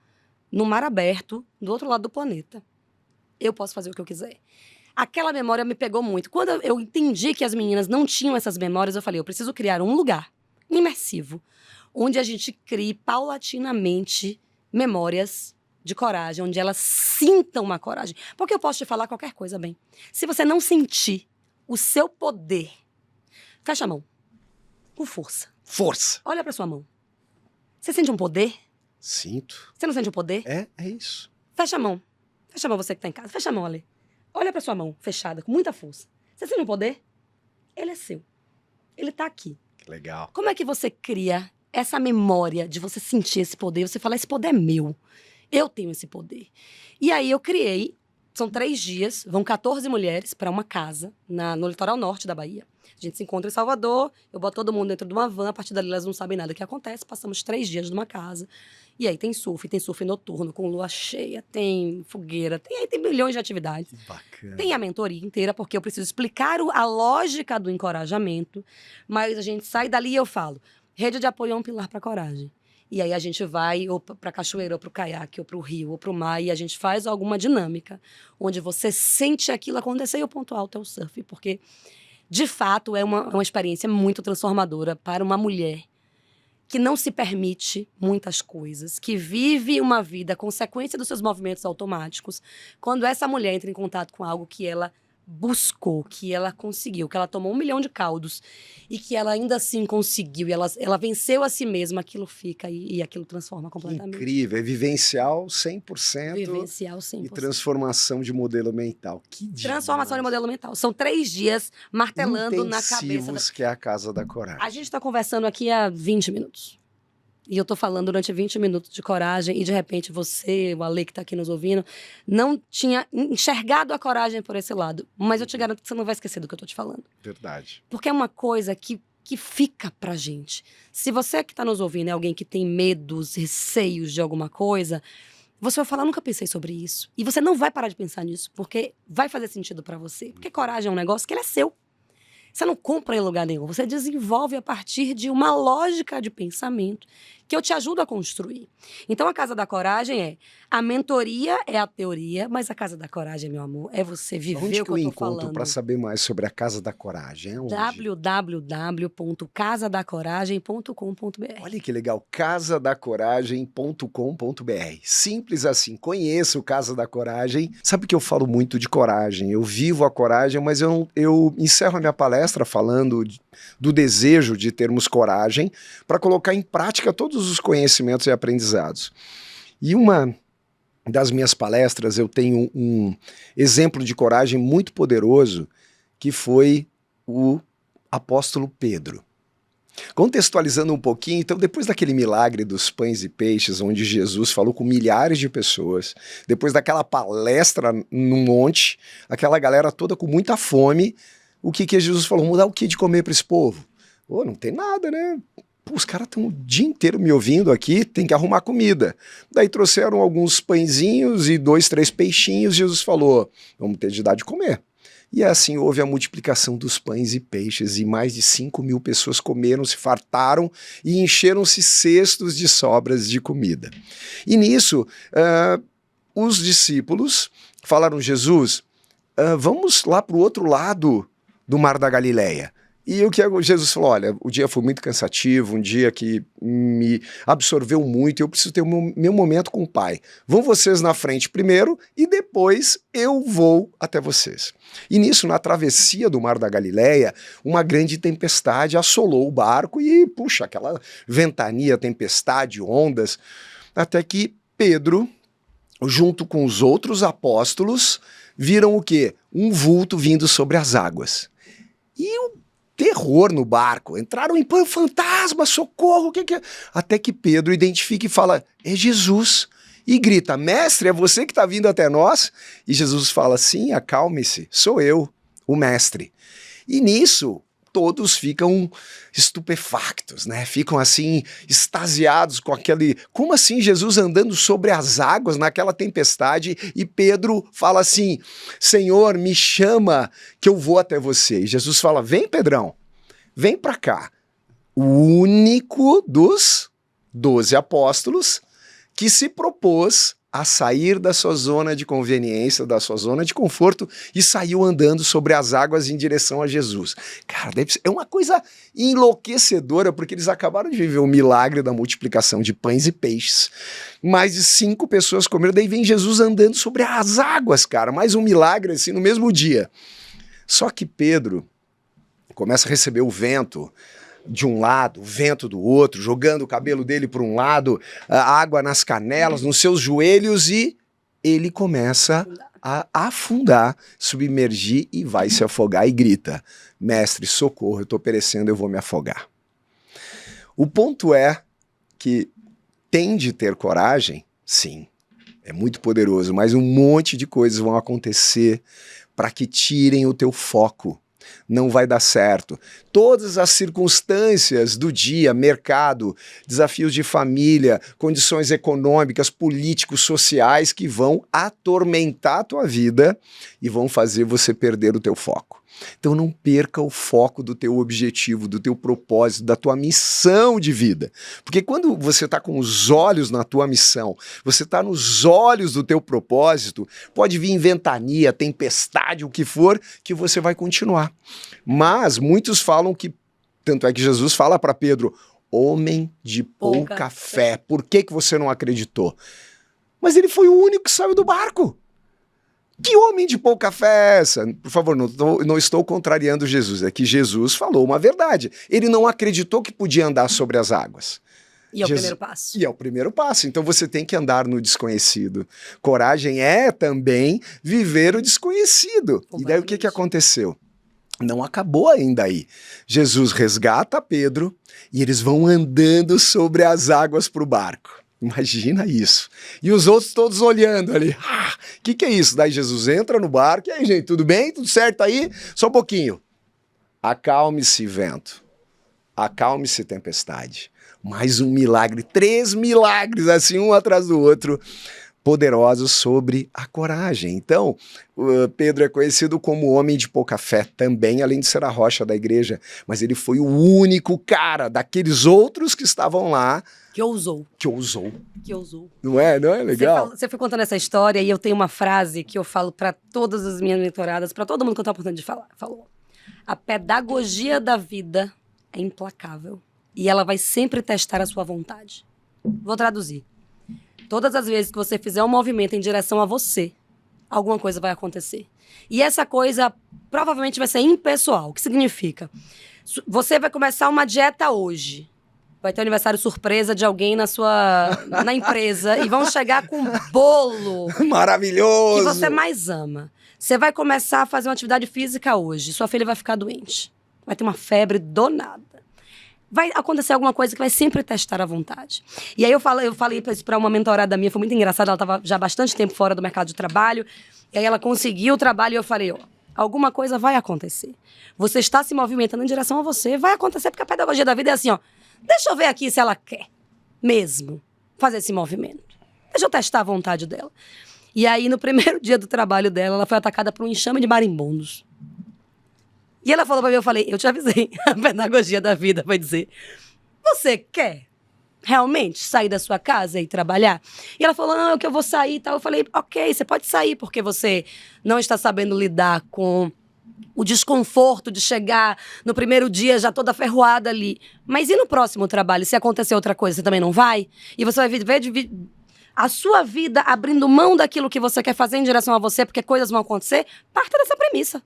no mar aberto, do outro lado do planeta. Eu posso fazer o que eu quiser. Aquela memória me pegou muito. Quando eu entendi que as meninas não tinham essas memórias, eu falei, eu preciso criar um lugar imersivo, onde a gente crie paulatinamente memórias de coragem, onde elas sintam uma coragem. Porque eu posso te falar qualquer coisa, bem. Se você não sentir o seu poder, fecha a mão. Com força. Força. Olha pra sua mão. Você sente um poder? Sinto. Você não sente um poder? É isso. Fecha a mão. Fecha a mão, você que tá em casa. Fecha a mão ali. Olha pra sua mão, fechada, com muita força. Você sente um poder? Ele é seu. Ele tá aqui. Que legal. Como é que você cria essa memória de você sentir esse poder? Você fala, esse poder é meu. Eu tenho esse poder. E aí eu criei, são 3 dias, vão 14 mulheres para uma casa no litoral norte da Bahia. A gente se encontra em Salvador, eu boto todo mundo dentro de uma van, a partir dali elas não sabem nada do que acontece, passamos 3 dias numa casa. E aí tem surf noturno, com lua cheia, tem fogueira, tem milhões de atividades. Que bacana. Tem a mentoria inteira, porque eu preciso explicar a lógica do encorajamento, mas a gente sai dali e eu falo, rede de apoio é um pilar para a coragem. E aí a gente vai ou para a cachoeira, ou para o caiaque, ou para o rio, ou para o mar, e a gente faz alguma dinâmica, onde você sente aquilo acontecer e o ponto alto é o surf. Porque, de fato, é uma experiência muito transformadora para uma mulher que não se permite muitas coisas, que vive uma vida consequência dos seus movimentos automáticos. Quando essa mulher entra em contato com algo que ela buscou, que ela conseguiu, que ela tomou 1 milhão de caldos e que ela ainda assim conseguiu, e ela venceu a si mesma, aquilo fica e aquilo transforma completamente. Incrível, é vivencial 100%. Vivencial 100%. E transformação de modelo mental. Que demais. Transformação de modelo mental. São 3 dias martelando na cabeça. Intensivos, que é a Casa da Coragem. A gente está conversando aqui há 20 minutos. E eu tô falando durante 20 minutos de coragem e, de repente, você, o Ale que tá aqui nos ouvindo, não tinha enxergado a coragem por esse lado. Mas eu te garanto que você não vai esquecer do que eu tô te falando. Verdade. Porque é uma coisa que fica pra gente. Se você que tá nos ouvindo é alguém que tem medos, receios de alguma coisa, você vai falar, nunca pensei sobre isso. E você não vai parar de pensar nisso, porque vai fazer sentido pra você. Porque coragem é um negócio que ele é seu. Você não compra em lugar nenhum, você desenvolve a partir de uma lógica de pensamento que eu te ajudo a construir. Então, a Casa da Coragem a mentoria é a teoria, mas a Casa da Coragem, meu amor, é você viver Onde o que que eu eu tô encontro falando. para saber mais sobre a Casa da Coragem? É onde? www.casadacoragem.com.br. Olha que legal, casadacoragem.com.br. Simples assim, conheça o Casa da Coragem. Sabe que eu falo muito de coragem, eu vivo a coragem, mas eu encerro a minha palestra falando do desejo de termos coragem para colocar em prática todos os conhecimentos e aprendizados. E uma das minhas palestras eu tenho um exemplo de coragem muito poderoso, que foi o apóstolo Pedro. Contextualizando um pouquinho, então, depois daquele milagre dos pães e peixes, onde Jesus falou com milhares de pessoas, depois daquela palestra no monte, aquela galera toda com muita fome, o que Jesus falou? Vamos dar o que de comer para esse povo? Pô, não tem nada, né? Pô, os caras estão o dia inteiro me ouvindo aqui, tem que arrumar comida. Daí trouxeram alguns pãezinhos e 2, 3 peixinhos, Jesus falou, vamos ter de dar de comer. E assim houve a multiplicação dos pães e peixes, e mais de 5.000 pessoas comeram, se fartaram e encheram-se cestos de sobras de comida. E nisso, os discípulos falaram, Jesus, vamos lá para o outro lado do Mar da Galileia. E o que Jesus falou, olha, o dia foi muito cansativo, um dia que me absorveu muito, eu preciso ter o meu momento com o Pai. Vão vocês na frente primeiro e depois eu vou até vocês. E nisso, na travessia do Mar da Galileia, uma grande tempestade assolou o barco e, puxa, aquela ventania, tempestade, ondas, até que Pedro, junto com os outros apóstolos, viram o quê? Um vulto vindo sobre as águas. E o terror no barco, entraram em pânico, fantasma, socorro, o que é? Até que Pedro identifica e fala, é Jesus, e grita, mestre, é você que está vindo até nós? E Jesus fala, sim, acalme-se, sou eu, o mestre. E nisso, todos ficam estupefactos, né? Ficam assim, extasiados com aquele... Como assim Jesus andando sobre as águas naquela tempestade? E Pedro fala assim, Senhor, me chama que eu vou até você. E Jesus fala, vem Pedrão, vem pra cá. O único dos 12 apóstolos que se propôs a sair da sua zona de conveniência, da sua zona de conforto e saiu andando sobre as águas em direção a Jesus. Cara, é uma coisa enlouquecedora, porque eles acabaram de viver o milagre da multiplicação de pães e peixes. Mais de 5 pessoas comeram, daí vem Jesus andando sobre as águas, cara. Mais um milagre assim no mesmo dia. Só que Pedro começa a receber o vento de um lado, o vento do outro, jogando o cabelo dele para um lado, a água nas canelas, nos seus joelhos, e ele começa a afundar, submergir e vai se afogar e grita, mestre, socorro, eu estou perecendo, eu vou me afogar. O ponto é que tem de ter coragem, sim, é muito poderoso, mas um monte de coisas vão acontecer para que tirem o teu foco. Não vai dar certo. Todas as circunstâncias do dia, mercado, desafios de família, condições econômicas, políticos, sociais que vão atormentar a tua vida e vão fazer você perder o teu foco. Então não perca o foco do teu objetivo, do teu propósito, da tua missão de vida. Porque quando você está com os olhos na tua missão, você está nos olhos do teu propósito, pode vir ventania, tempestade, o que for, que você vai continuar. Mas muitos falam que, tanto é que Jesus fala para Pedro, homem de pouca fé, por que você não acreditou? Mas ele foi o único que saiu do barco. Que homem de pouca fé é essa? Por favor, não estou contrariando Jesus, é que Jesus falou uma verdade. Ele não acreditou que podia andar sobre as águas. E é o primeiro passo. E é o primeiro passo, então você tem que andar no desconhecido. Coragem é também viver o desconhecido. E daí o que aconteceu? Não acabou ainda aí. Jesus resgata Pedro e eles vão andando sobre as águas para o barco. Imagina isso. E os outros todos olhando ali. Que é isso? Daí Jesus entra no barco. E aí, gente, tudo bem? Tudo certo aí? Só um pouquinho. Acalme-se, vento. Acalme-se, tempestade. Mais um milagre. 3 milagres, assim, um atrás do outro. poderosos sobre a coragem. Então, Pedro é conhecido como homem de pouca fé também, além de ser a rocha da igreja, mas ele foi o único cara daqueles outros que estavam lá Que ousou. que ousou. Que ousou. Não é legal? Você foi contando essa história e eu tenho uma frase que eu falo para todas as minhas mentoradas, para todo mundo que eu tenho a oportunidade de falar. Falou: a pedagogia da vida é implacável e ela vai sempre testar a sua vontade. Vou traduzir. Todas as vezes que você fizer um movimento em direção a você, alguma coisa vai acontecer. E essa coisa provavelmente vai ser impessoal. O que significa? Você vai começar uma dieta hoje. Vai ter um aniversário surpresa de alguém na empresa e vão chegar com um bolo Maravilhoso! que você mais ama. Você vai começar a fazer uma atividade física hoje. Sua filha vai ficar doente. Vai ter uma febre do nada. Vai acontecer alguma coisa que vai sempre testar a vontade. E aí eu falei isso para uma mentorada minha, foi muito engraçado, ela estava já há bastante tempo fora do mercado de trabalho, e aí ela conseguiu o trabalho e eu falei, ó, alguma coisa vai acontecer. Você está se movimentando em direção a você, vai acontecer, porque a pedagogia da vida é assim, ó, deixa eu ver aqui se ela quer mesmo fazer esse movimento. Deixa eu testar a vontade dela. E aí, no primeiro dia do trabalho dela, ela foi atacada por um enxame de marimbondos. E ela falou pra mim, eu falei, eu te avisei, a pedagogia da vida vai dizer, você quer realmente sair da sua casa e trabalhar? E ela falou, não, é que eu vou sair e tal. Eu falei, ok, você pode sair porque você não está sabendo lidar com o desconforto de chegar no primeiro dia já toda ferroada ali. Mas e no próximo trabalho, se acontecer outra coisa, você também não vai? E você vai ver a sua vida abrindo mão daquilo que você quer fazer em direção a você, porque coisas vão acontecer? Parta dessa premissa.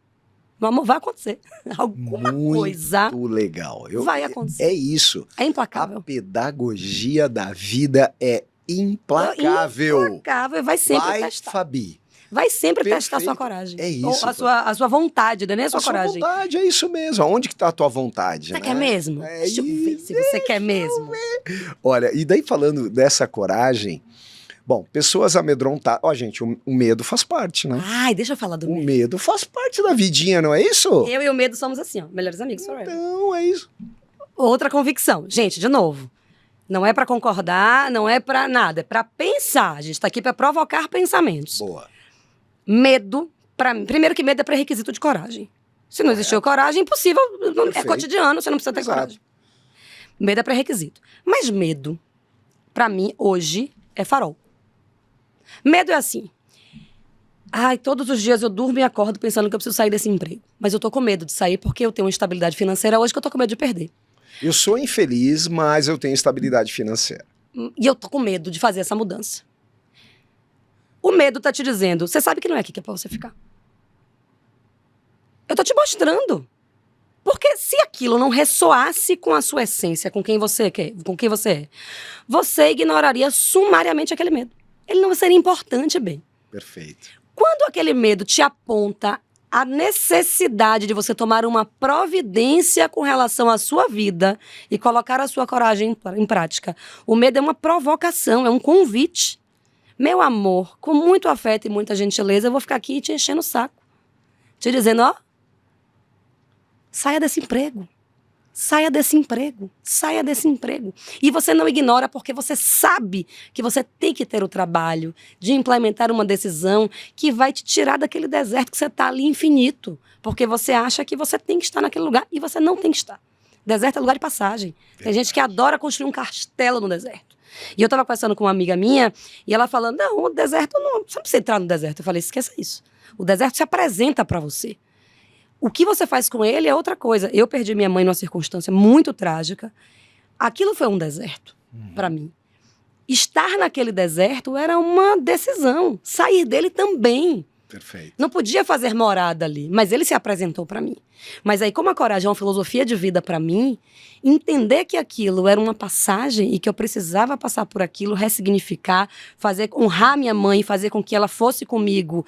Meu amor, vai acontecer. Alguma coisa muito legal. vai acontecer. É isso. É implacável. A pedagogia da vida é implacável. Implacável. Vai sempre testar. Fabi. Vai sempre Perfeito. testar a sua coragem. É isso. Ou a sua vontade, não é nem a sua coragem. A sua vontade, é isso mesmo. Aonde que tá a tua vontade? Você né? quer mesmo? É Deixa eu ver se você quer mesmo. Olha, e daí falando dessa coragem, bom, pessoas amedrontadas. Ó, gente, o medo faz parte, né? Ai, deixa eu falar do O medo. medo faz parte da vidinha, não é isso? Eu e o medo somos assim, ó, melhores amigos forever. Então, é isso. Outra convicção. Gente, de novo, não é pra concordar, não é pra nada, é pra pensar. A gente tá aqui pra provocar pensamentos. Boa. Medo, pra mim, primeiro que medo é pré-requisito de coragem. Se não existiu coragem, é impossível, é Perfeito. cotidiano, você não precisa ter Exato. coragem. Medo é pré-requisito. Mas medo, pra mim, hoje, é farol. Medo é assim. Ai, todos os dias eu durmo e acordo pensando que eu preciso sair desse emprego. Mas eu tô com medo de sair porque eu tenho uma estabilidade financeira hoje que eu tô com medo de perder. Eu sou infeliz, mas eu tenho estabilidade financeira. E eu tô com medo de fazer essa mudança. O medo tá te dizendo, você sabe que não é aqui que é pra você ficar. Eu tô te mostrando. Porque se aquilo não ressoasse com a sua essência, com quem você é, você ignoraria sumariamente aquele medo. Ele não seria importante, bem. Perfeito. Quando aquele medo te aponta a necessidade de você tomar uma providência com relação à sua vida e colocar a sua coragem em prática, o medo é uma provocação, é um convite. Meu amor, com muito afeto e muita gentileza, eu vou ficar aqui te enchendo o saco. Te dizendo, ó, saia desse emprego. Saia desse emprego, saia desse emprego. E você não ignora porque você sabe que você tem que ter o trabalho de implementar uma decisão que vai te tirar daquele deserto que você está ali infinito. Porque você acha que você tem que estar naquele lugar e você não tem que estar. Deserto é lugar de passagem. Tem gente que adora construir um castelo no deserto. E eu estava conversando com uma amiga minha e ela falando, não, o deserto não, você não precisa entrar no deserto. Eu falei, esqueça isso. O deserto se apresenta para você. O que você faz com ele é outra coisa. Eu perdi minha mãe numa circunstância muito trágica. Aquilo foi um deserto para mim. Estar naquele deserto era uma decisão. Sair dele também. Perfeito. Não podia fazer morada ali, mas ele se apresentou para mim. Mas aí, como a coragem é uma filosofia de vida para mim, entender que aquilo era uma passagem e que eu precisava passar por aquilo, ressignificar, honrar minha mãe, fazer com que ela fosse comigo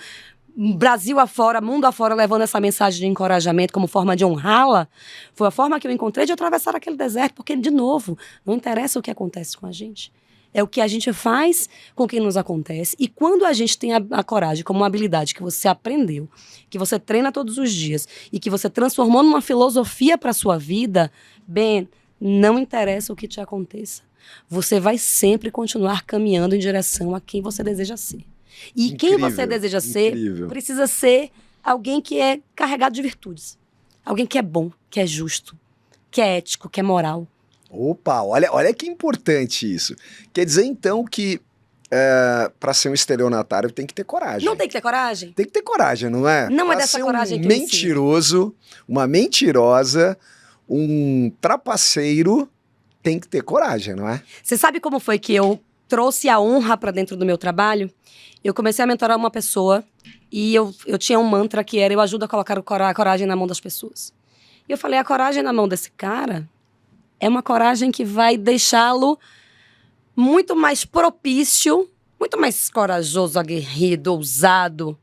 Brasil afora, mundo afora, levando essa mensagem de encorajamento como forma de honrá-la, foi a forma que eu encontrei de atravessar aquele deserto, porque, de novo, não interessa o que acontece com a gente. É o que a gente faz com o que nos acontece. E quando a gente tem a coragem como uma habilidade que você aprendeu, que você treina todos os dias e que você transformou numa filosofia para a sua vida, bem, não interessa o que te aconteça. você vai sempre continuar caminhando em direção a quem você deseja ser. E quem você deseja ser precisa ser alguém que é carregado de virtudes. Alguém que é bom, que é justo, que é ético, que é moral. Opa, olha que importante isso. Quer dizer, então, que para ser um estelionatário tem que ter coragem. Não tem que ter coragem? Tem que ter coragem, não é? Não pra é dessa ser coragem um que mentiroso, uma mentirosa, um trapaceiro, tem que ter coragem, não é? Você sabe como foi que eu trouxe a honra para dentro do meu trabalho? Eu comecei a mentorar uma pessoa e eu tinha um mantra que era: eu ajudo a colocar a coragem na mão das pessoas. E eu falei: a coragem na mão desse cara é uma coragem que vai deixá-lo muito mais propício, muito mais corajoso, aguerrido, ousado,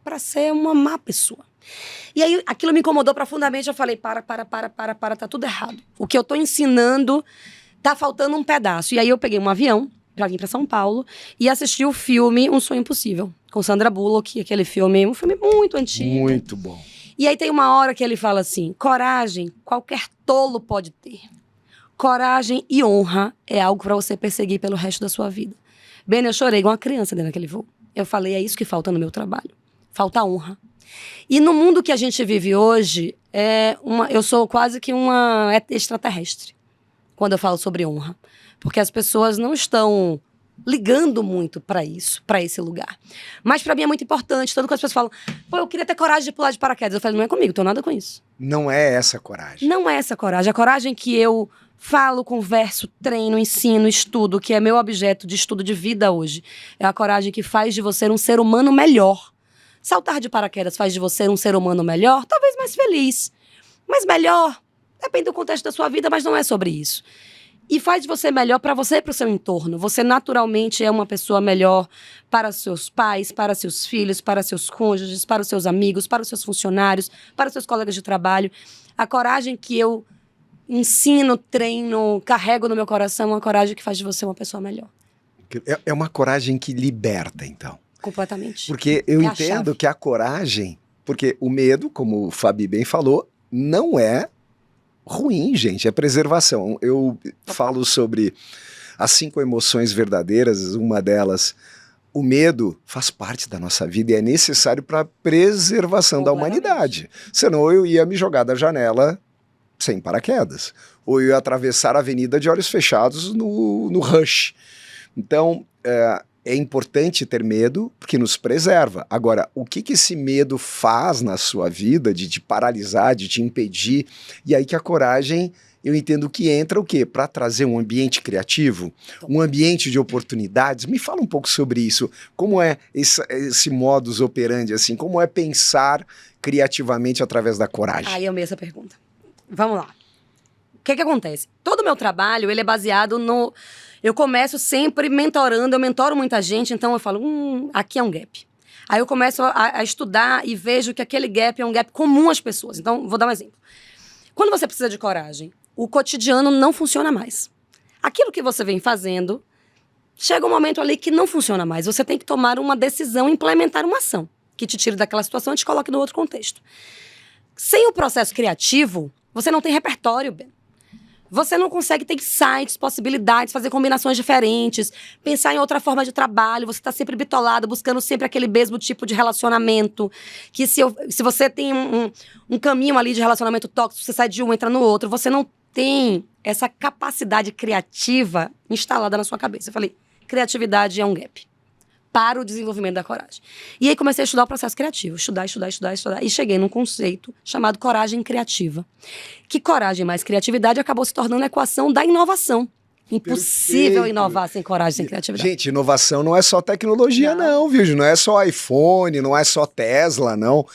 para ser uma má pessoa. E aí aquilo me incomodou profundamente. Eu falei: para, tá tudo errado. O que eu tô ensinando tá faltando um pedaço. E aí eu peguei um avião pra vir pra São Paulo e assisti o filme Um Sonho Impossível, com Sandra Bullock, aquele filme, um filme muito antigo. Muito bom. E aí tem uma hora que ele fala assim: coragem, qualquer tolo pode ter. Coragem e honra é algo pra você perseguir pelo resto da sua vida. Bem, eu chorei igual uma criança dentro daquele voo. Eu falei: é isso que falta no meu trabalho. Falta honra. E no mundo que a gente vive hoje, eu sou quase que uma extraterrestre quando eu falo sobre honra. Porque as pessoas não estão ligando muito para isso, para esse lugar. Mas para mim é muito importante. Tanto que as pessoas falam: pô, eu queria ter coragem de pular de paraquedas. Eu falei: não é comigo, tenho nada com isso. Não é essa coragem. Não é essa coragem. A coragem que eu falo, converso, treino, ensino, estudo, que é meu objeto de estudo de vida hoje, é a coragem que faz de você um ser humano melhor. Saltar de paraquedas faz de você um ser humano melhor, talvez mais feliz. Mas melhor, depende do contexto da sua vida, mas não é sobre isso. E faz de você melhor para você e para o seu entorno. Você naturalmente é uma pessoa melhor para seus pais, para seus filhos, para seus cônjuges, para os seus amigos, para os seus funcionários, para os seus colegas de trabalho. A coragem que eu ensino, treino, carrego no meu coração é uma coragem que faz de você uma pessoa melhor. É uma coragem que liberta, então. Completamente. Porque eu entendo que a coragem, porque o medo, como o Fabi bem falou, não é ruim, gente, é preservação. Eu falo sobre as 5 emoções verdadeiras, uma delas, o medo faz parte da nossa vida e é necessário para a preservação da humanidade. Senão eu ia me jogar da janela sem paraquedas, ou eu ia atravessar a avenida de olhos fechados no rush. Então, é importante ter medo, porque nos preserva. Agora, o que esse medo faz na sua vida, de te paralisar, de te impedir? E aí que a coragem, eu entendo que entra o quê? Para trazer um ambiente criativo, um ambiente de oportunidades. Me fala um pouco sobre isso. Como é esse modus operandi, assim? Como é pensar criativamente através da coragem? Aí eu amei essa pergunta. Vamos lá. O que acontece? Todo o meu trabalho, ele é baseado no... Eu começo sempre mentorando, eu mentoro muita gente, então eu falo, aqui é um gap. Aí eu começo a estudar e vejo que aquele gap é um gap comum às pessoas. Então, vou dar um exemplo. Quando você precisa de coragem, o cotidiano não funciona mais. Aquilo que você vem fazendo, chega um momento ali que não funciona mais. Você tem que tomar uma decisão, implementar uma ação que te tire daquela situação e te coloque no outro contexto. Sem o processo criativo, você não tem repertório, Ben. Você não consegue ter insights, possibilidades, fazer combinações diferentes, pensar em outra forma de trabalho. Você está sempre bitolado, buscando sempre aquele mesmo tipo de relacionamento. Que se você tem um caminho ali de relacionamento tóxico, você sai de um, entra no outro. Você não tem essa capacidade criativa instalada na sua cabeça. Eu falei, criatividade é um gap para o desenvolvimento da coragem. E aí comecei a estudar o processo criativo. Estudar. E cheguei num conceito chamado coragem criativa. Que coragem mais criatividade acabou se tornando a equação da inovação. Impossível inovar sem coragem, sem criatividade. Gente, inovação não é só tecnologia, não, viu? Não é só iPhone, não é só Tesla, não.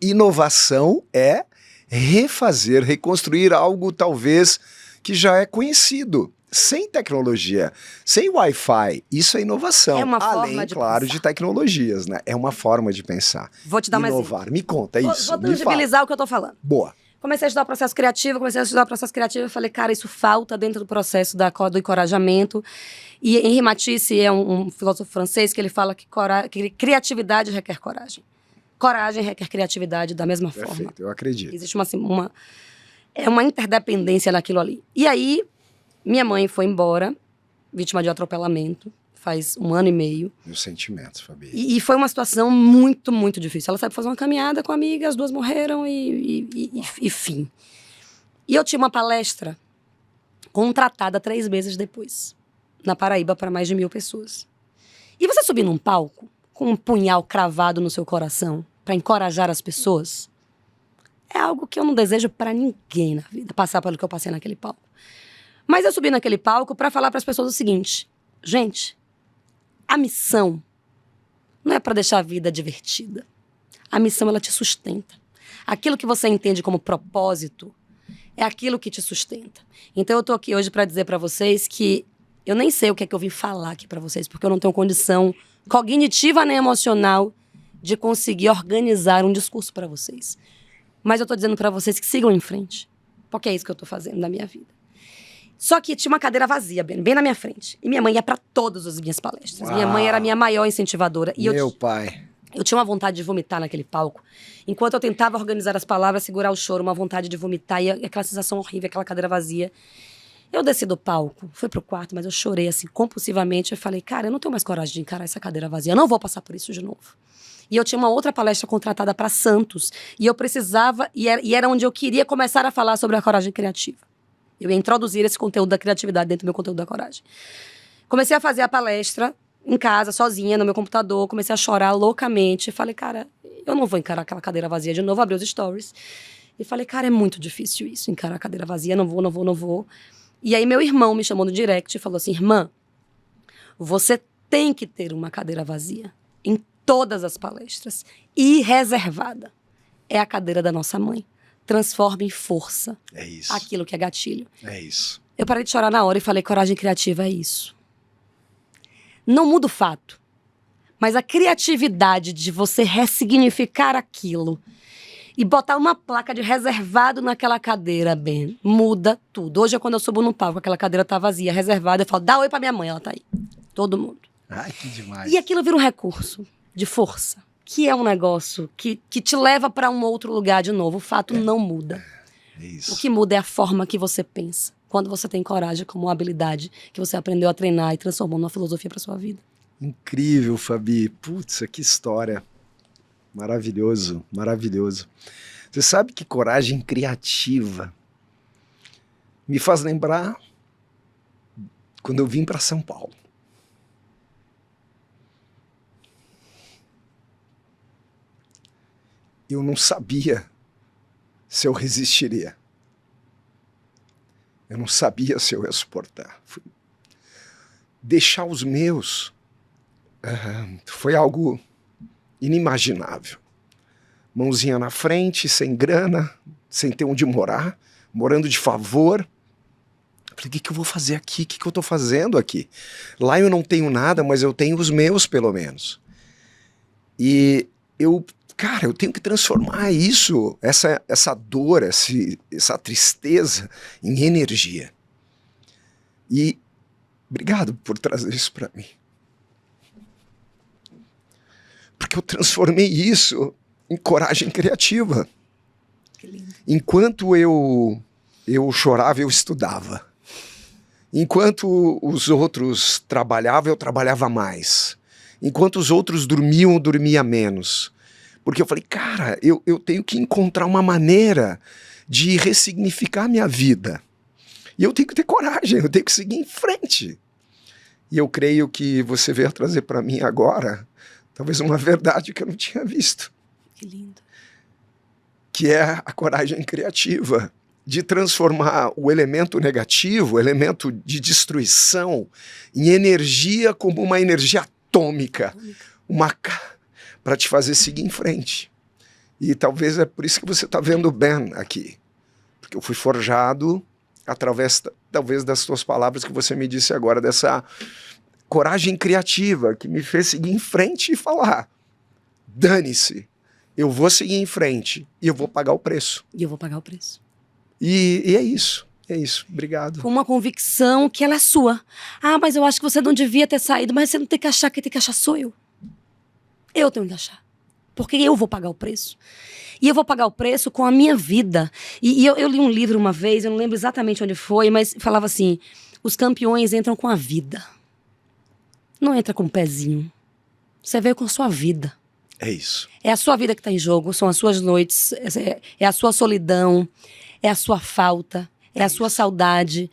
Inovação é refazer, reconstruir algo talvez que já é conhecido. Sem tecnologia, sem Wi-Fi, isso é inovação. É uma forma além, de claro, pensar. de tecnologias, né? É uma forma de pensar. Vou te dar mais exemplo. Inovar, me conta isso. Vou tangibilizar o que eu tô falando. Boa. Comecei a estudar o processo criativo, e falei, cara, isso falta dentro do processo do encorajamento. E Henri Matisse é um filósofo francês que ele fala que criatividade requer coragem. Coragem requer criatividade da mesma forma. Perfeito, eu acredito. Existe uma interdependência naquilo ali. E aí, Minha mãe foi embora, vítima de atropelamento, faz 1 ano e meio. Meus sentimentos, Fabi. E foi uma situação muito, muito difícil. Ela saiu fazer uma caminhada com a amiga, as duas morreram e fim. E eu tinha uma palestra contratada 3 meses depois, na Paraíba, para mais de 1.000 pessoas. E você subir num palco com um punhal cravado no seu coração para encorajar as pessoas é algo que eu não desejo para ninguém na vida, passar pelo que eu passei naquele palco. Mas eu subi naquele palco para falar para as pessoas o seguinte: gente, a missão não é para deixar a vida divertida. A missão, ela te sustenta. Aquilo que você entende como propósito é aquilo que te sustenta. Então eu tô aqui hoje para dizer para vocês que eu nem sei o que é que eu vim falar aqui para vocês, porque eu não tenho condição cognitiva nem emocional de conseguir organizar um discurso para vocês. Mas eu tô dizendo para vocês que sigam em frente, porque é isso que eu tô fazendo na minha vida. Só que tinha uma cadeira vazia, bem na minha frente. E minha mãe ia para todas as minhas palestras. Uau. Minha mãe era a minha maior incentivadora. E Meu pai. eu tinha uma vontade de vomitar naquele palco. Enquanto eu tentava organizar as palavras, segurar o choro, uma vontade de vomitar. E aquela sensação horrível, aquela cadeira vazia. Eu desci do palco, fui pro quarto, mas eu chorei assim, compulsivamente. Eu falei, cara, eu não tenho mais coragem de encarar essa cadeira vazia. Eu não vou passar por isso de novo. E eu tinha uma outra palestra contratada para Santos. E eu precisava, e era onde eu queria começar a falar sobre a coragem criativa. Eu ia introduzir esse conteúdo da criatividade dentro do meu conteúdo da coragem. Comecei a fazer a palestra em casa, sozinha, no meu computador. Comecei a chorar loucamente. Falei, cara, eu não vou encarar aquela cadeira vazia de novo. Abri os stories. E falei, cara, é muito difícil isso, encarar a cadeira vazia. Não vou. E aí meu irmão me chamou no direct e falou assim, irmã, você tem que ter uma cadeira vazia em todas as palestras. E reservada. É a cadeira da nossa mãe. Transforma em força. É isso. Aquilo que é gatilho. É isso. Eu parei de chorar na hora e falei, coragem criativa é isso. Não muda o fato, mas a criatividade de você ressignificar aquilo e botar uma placa de reservado naquela cadeira, Ben, muda tudo. Hoje, quando eu subo no palco, aquela cadeira tá vazia, reservada, eu falo, dá oi pra minha mãe, ela tá aí. Todo mundo. Ai, que demais. E aquilo vira um recurso de força, que é um negócio que te leva para um outro lugar de novo. O fato não muda. É isso. O que muda é a forma que você pensa. Quando você tem coragem como uma habilidade que você aprendeu a treinar e transformou numa filosofia para sua vida. Incrível, Fabi. Putz, que história. Maravilhoso, maravilhoso. Você sabe que coragem criativa me faz lembrar quando eu vim para São Paulo. Eu não sabia se eu resistiria. Eu não sabia se eu ia suportar. Deixar os meus foi algo inimaginável. Mãozinha na frente, sem grana, sem ter onde morar, morando de favor. Falei, o que eu vou fazer aqui? O que eu estou fazendo aqui? Lá eu não tenho nada, mas eu tenho os meus, pelo menos. E eu tenho que transformar isso, essa dor, essa tristeza, em energia. E obrigado por trazer isso para mim. Porque eu transformei isso em coragem criativa. Que lindo. Enquanto eu chorava, eu estudava. Enquanto os outros trabalhavam, eu trabalhava mais. Enquanto os outros dormiam, eu dormia menos. Porque eu falei, cara, eu tenho que encontrar uma maneira de ressignificar a minha vida. E eu tenho que ter coragem, eu tenho que seguir em frente. E eu creio que você veio trazer para mim agora, talvez uma verdade que eu não tinha visto. Que lindo. Que é a coragem criativa, de transformar o elemento negativo, o elemento de destruição, em energia como uma energia atômica. Para te fazer seguir em frente. E talvez é por isso que você está vendo o Ben aqui. Porque eu fui forjado através, talvez, das tuas palavras que você me disse agora, dessa coragem criativa que me fez seguir em frente e falar, dane-se, eu vou seguir em frente e eu vou pagar o preço. E eu vou pagar o preço. E é isso. É isso, obrigado. Com uma convicção que ela é sua. Ah, mas eu acho que você não devia ter saído, mas você não tem que achar, quem tem que achar sou eu. Eu tenho que achar. Porque eu vou pagar o preço. E eu vou pagar o preço com a minha vida. E eu li um livro uma vez, eu não lembro exatamente onde foi, mas falava assim, os campeões entram com a vida. Não entra com o pezinho. Você veio com a sua vida. É isso. É a sua vida que está em jogo, são as suas noites, é a sua solidão, é a sua falta, é a sua saudade.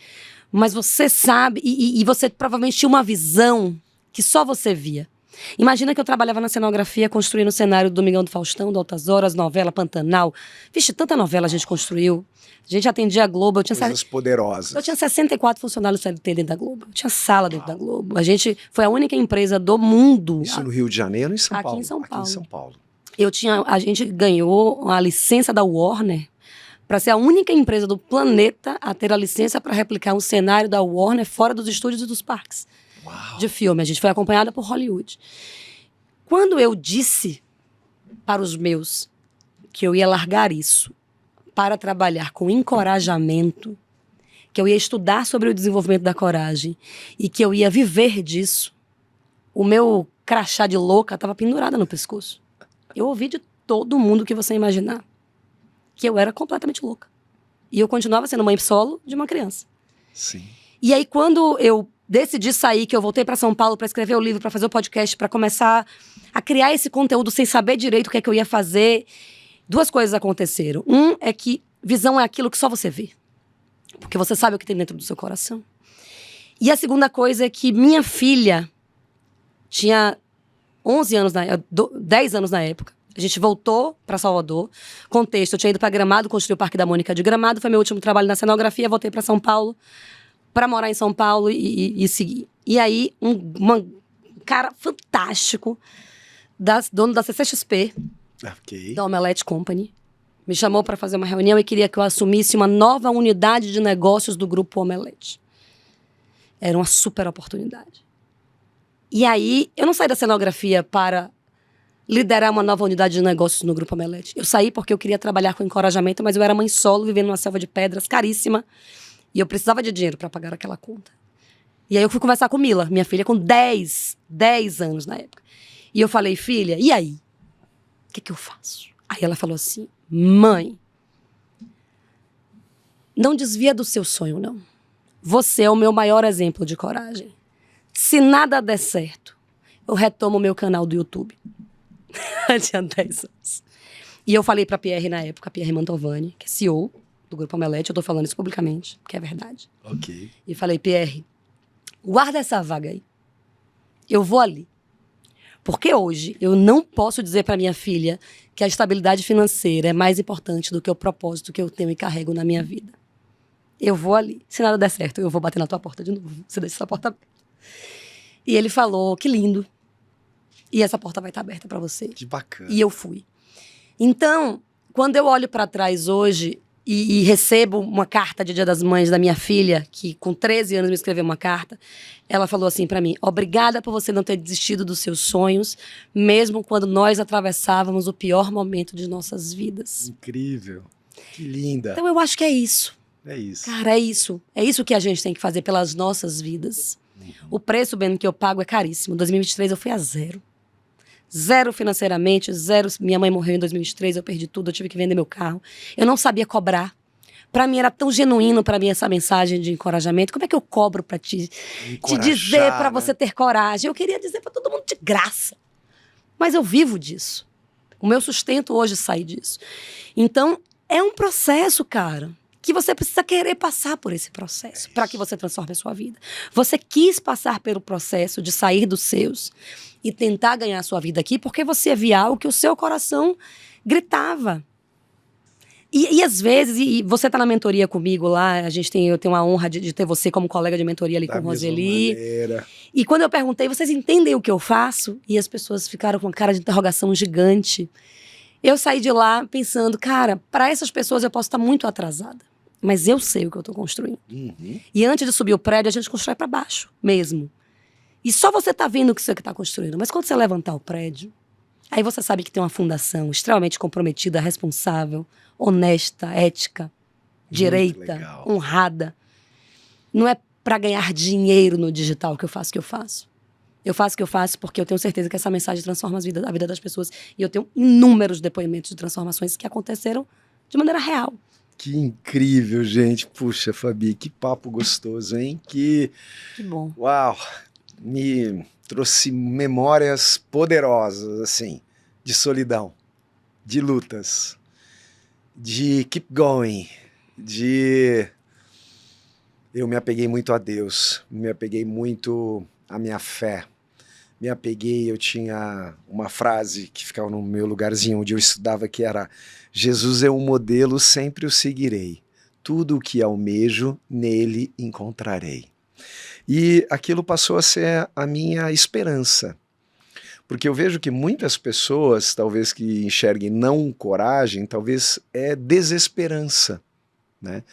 Mas você sabe, e você provavelmente tinha uma visão que só você via. Imagina que eu trabalhava na cenografia, construindo o cenário do Domingão do Faustão, do Altas Horas, novela Pantanal. Vixe, tanta novela a gente construiu. A gente atendia a Globo. Coisas poderosas. Eu tinha 64 funcionários CLT dentro da Globo. Eu tinha sala dentro da Globo. A gente foi a única empresa do mundo. Isso no Rio de Janeiro ou em São Aqui Paulo? em São Paulo. Aqui em São Paulo. A gente ganhou a licença da Warner para ser a única empresa do planeta a ter a licença para replicar um cenário da Warner fora dos estúdios e dos parques. Uau. De filme. A gente foi acompanhada por Hollywood. Quando eu disse para os meus que eu ia largar isso para trabalhar com encorajamento, que eu ia estudar sobre o desenvolvimento da coragem e que eu ia viver disso, o meu crachá de louca estava pendurada no pescoço. Eu ouvi de todo mundo que você imaginar que eu era completamente louca. E eu continuava sendo mãe solo de uma criança. Sim. E aí, quando eu decidi sair, que eu voltei para São Paulo para escrever o livro, para fazer o podcast, para começar a criar esse conteúdo sem saber direito o que é que eu ia fazer, duas coisas aconteceram. Um é que visão é aquilo que só você vê. Porque você sabe o que tem dentro do seu coração. E a segunda coisa é que minha filha tinha 11 anos, 10 anos na época. A gente voltou para Salvador. Contexto, eu tinha ido para Gramado, construí o Parque da Mônica de Gramado. Foi meu último trabalho na cenografia. Voltei para São Paulo, para morar em São Paulo e seguir. E aí, um cara fantástico, dono da CCXP, Okay. da Omelette Company, me chamou para fazer uma reunião e queria que eu assumisse uma nova unidade de negócios do Grupo Omelette. Era uma super oportunidade. E aí, eu não saí da cenografia para liderar uma nova unidade de negócios no Grupo Omelette. Eu saí porque eu queria trabalhar com encorajamento, mas eu era mãe solo, vivendo numa selva de pedras, caríssima, e eu precisava de dinheiro para pagar aquela conta. E aí eu fui conversar com Mila, minha filha, com 10 anos na época. E eu falei, filha, e aí? O que eu faço? Aí ela falou assim, mãe, não desvia do seu sonho, não. Você é o meu maior exemplo de coragem. Se nada der certo, eu retomo o meu canal do YouTube. Eu tinha 10 anos. E eu falei pra Pierre na época, Pierre Mantovani, que é CEO do Grupo Omelette, eu tô falando isso publicamente, porque é verdade. Ok. E falei, Pierre, guarda essa vaga aí. Eu vou ali. Porque hoje eu não posso dizer para minha filha que a estabilidade financeira é mais importante do que o propósito que eu tenho e carrego na minha vida. Eu vou ali. Se nada der certo, eu vou bater na tua porta de novo. Você deixa essa porta aberta. E ele falou, que lindo. E essa porta vai estar aberta para você. Que bacana. E eu fui. Então, quando eu olho para trás hoje e recebo uma carta de Dia das Mães da minha filha, que com 13 anos me escreveu uma carta, ela falou assim para mim, obrigada por você não ter desistido dos seus sonhos, mesmo quando nós atravessávamos o pior momento de nossas vidas. Incrível. Que linda. Então eu acho que é isso. É isso. Cara, é isso. É isso que a gente tem que fazer pelas nossas vidas. O preço, Ben, que eu pago é caríssimo. Em 2023 eu fui a zero. Zero financeiramente, zero. Minha mãe morreu em 2023, eu perdi tudo, eu tive que vender meu carro. Eu não sabia cobrar. Para mim era tão genuíno para mim essa mensagem de encorajamento. Como é que eu cobro para te dizer para você ter coragem? Eu queria dizer para todo mundo de graça. Mas eu vivo disso. O meu sustento hoje sai disso. Então, é um processo, cara, que você precisa querer passar por esse processo para que você transforme a sua vida. Você quis passar pelo processo de sair dos seus e tentar ganhar a sua vida aqui porque você via algo que o seu coração gritava. E às vezes, e você tá na mentoria comigo lá, eu tenho a honra de ter você como colega de mentoria ali com o Roseli. E quando eu perguntei, vocês entendem o que eu faço? E as pessoas ficaram com uma cara de interrogação gigante. Eu saí de lá pensando, cara, para essas pessoas eu posso estar muito atrasada. Mas eu sei o que eu tô construindo. Uhum. E antes de subir o prédio, a gente constrói para baixo mesmo. E só você tá vendo o que você tá construindo. Mas quando você levantar o prédio, aí você sabe que tem uma fundação extremamente comprometida, responsável, honesta, ética, direita, honrada. Não é para ganhar dinheiro no digital que eu faço o que eu faço. Eu faço o que eu faço porque eu tenho certeza que essa mensagem transforma a vida das pessoas. E eu tenho inúmeros depoimentos de transformações que aconteceram de maneira real. Que incrível, gente. Puxa, Fabi, que papo gostoso, hein? Que bom. Uau! Me trouxe memórias poderosas, assim, de solidão, de lutas, de keep going, de... Eu me apeguei muito a Deus, me apeguei muito à minha fé, me apeguei, eu tinha uma frase que ficava no meu lugarzinho onde eu estudava que era: Jesus é um modelo, sempre o seguirei, tudo o que almejo nele encontrarei. E aquilo passou a ser a minha esperança, porque eu vejo que muitas pessoas, talvez que enxerguem não coragem, talvez é desesperança, né?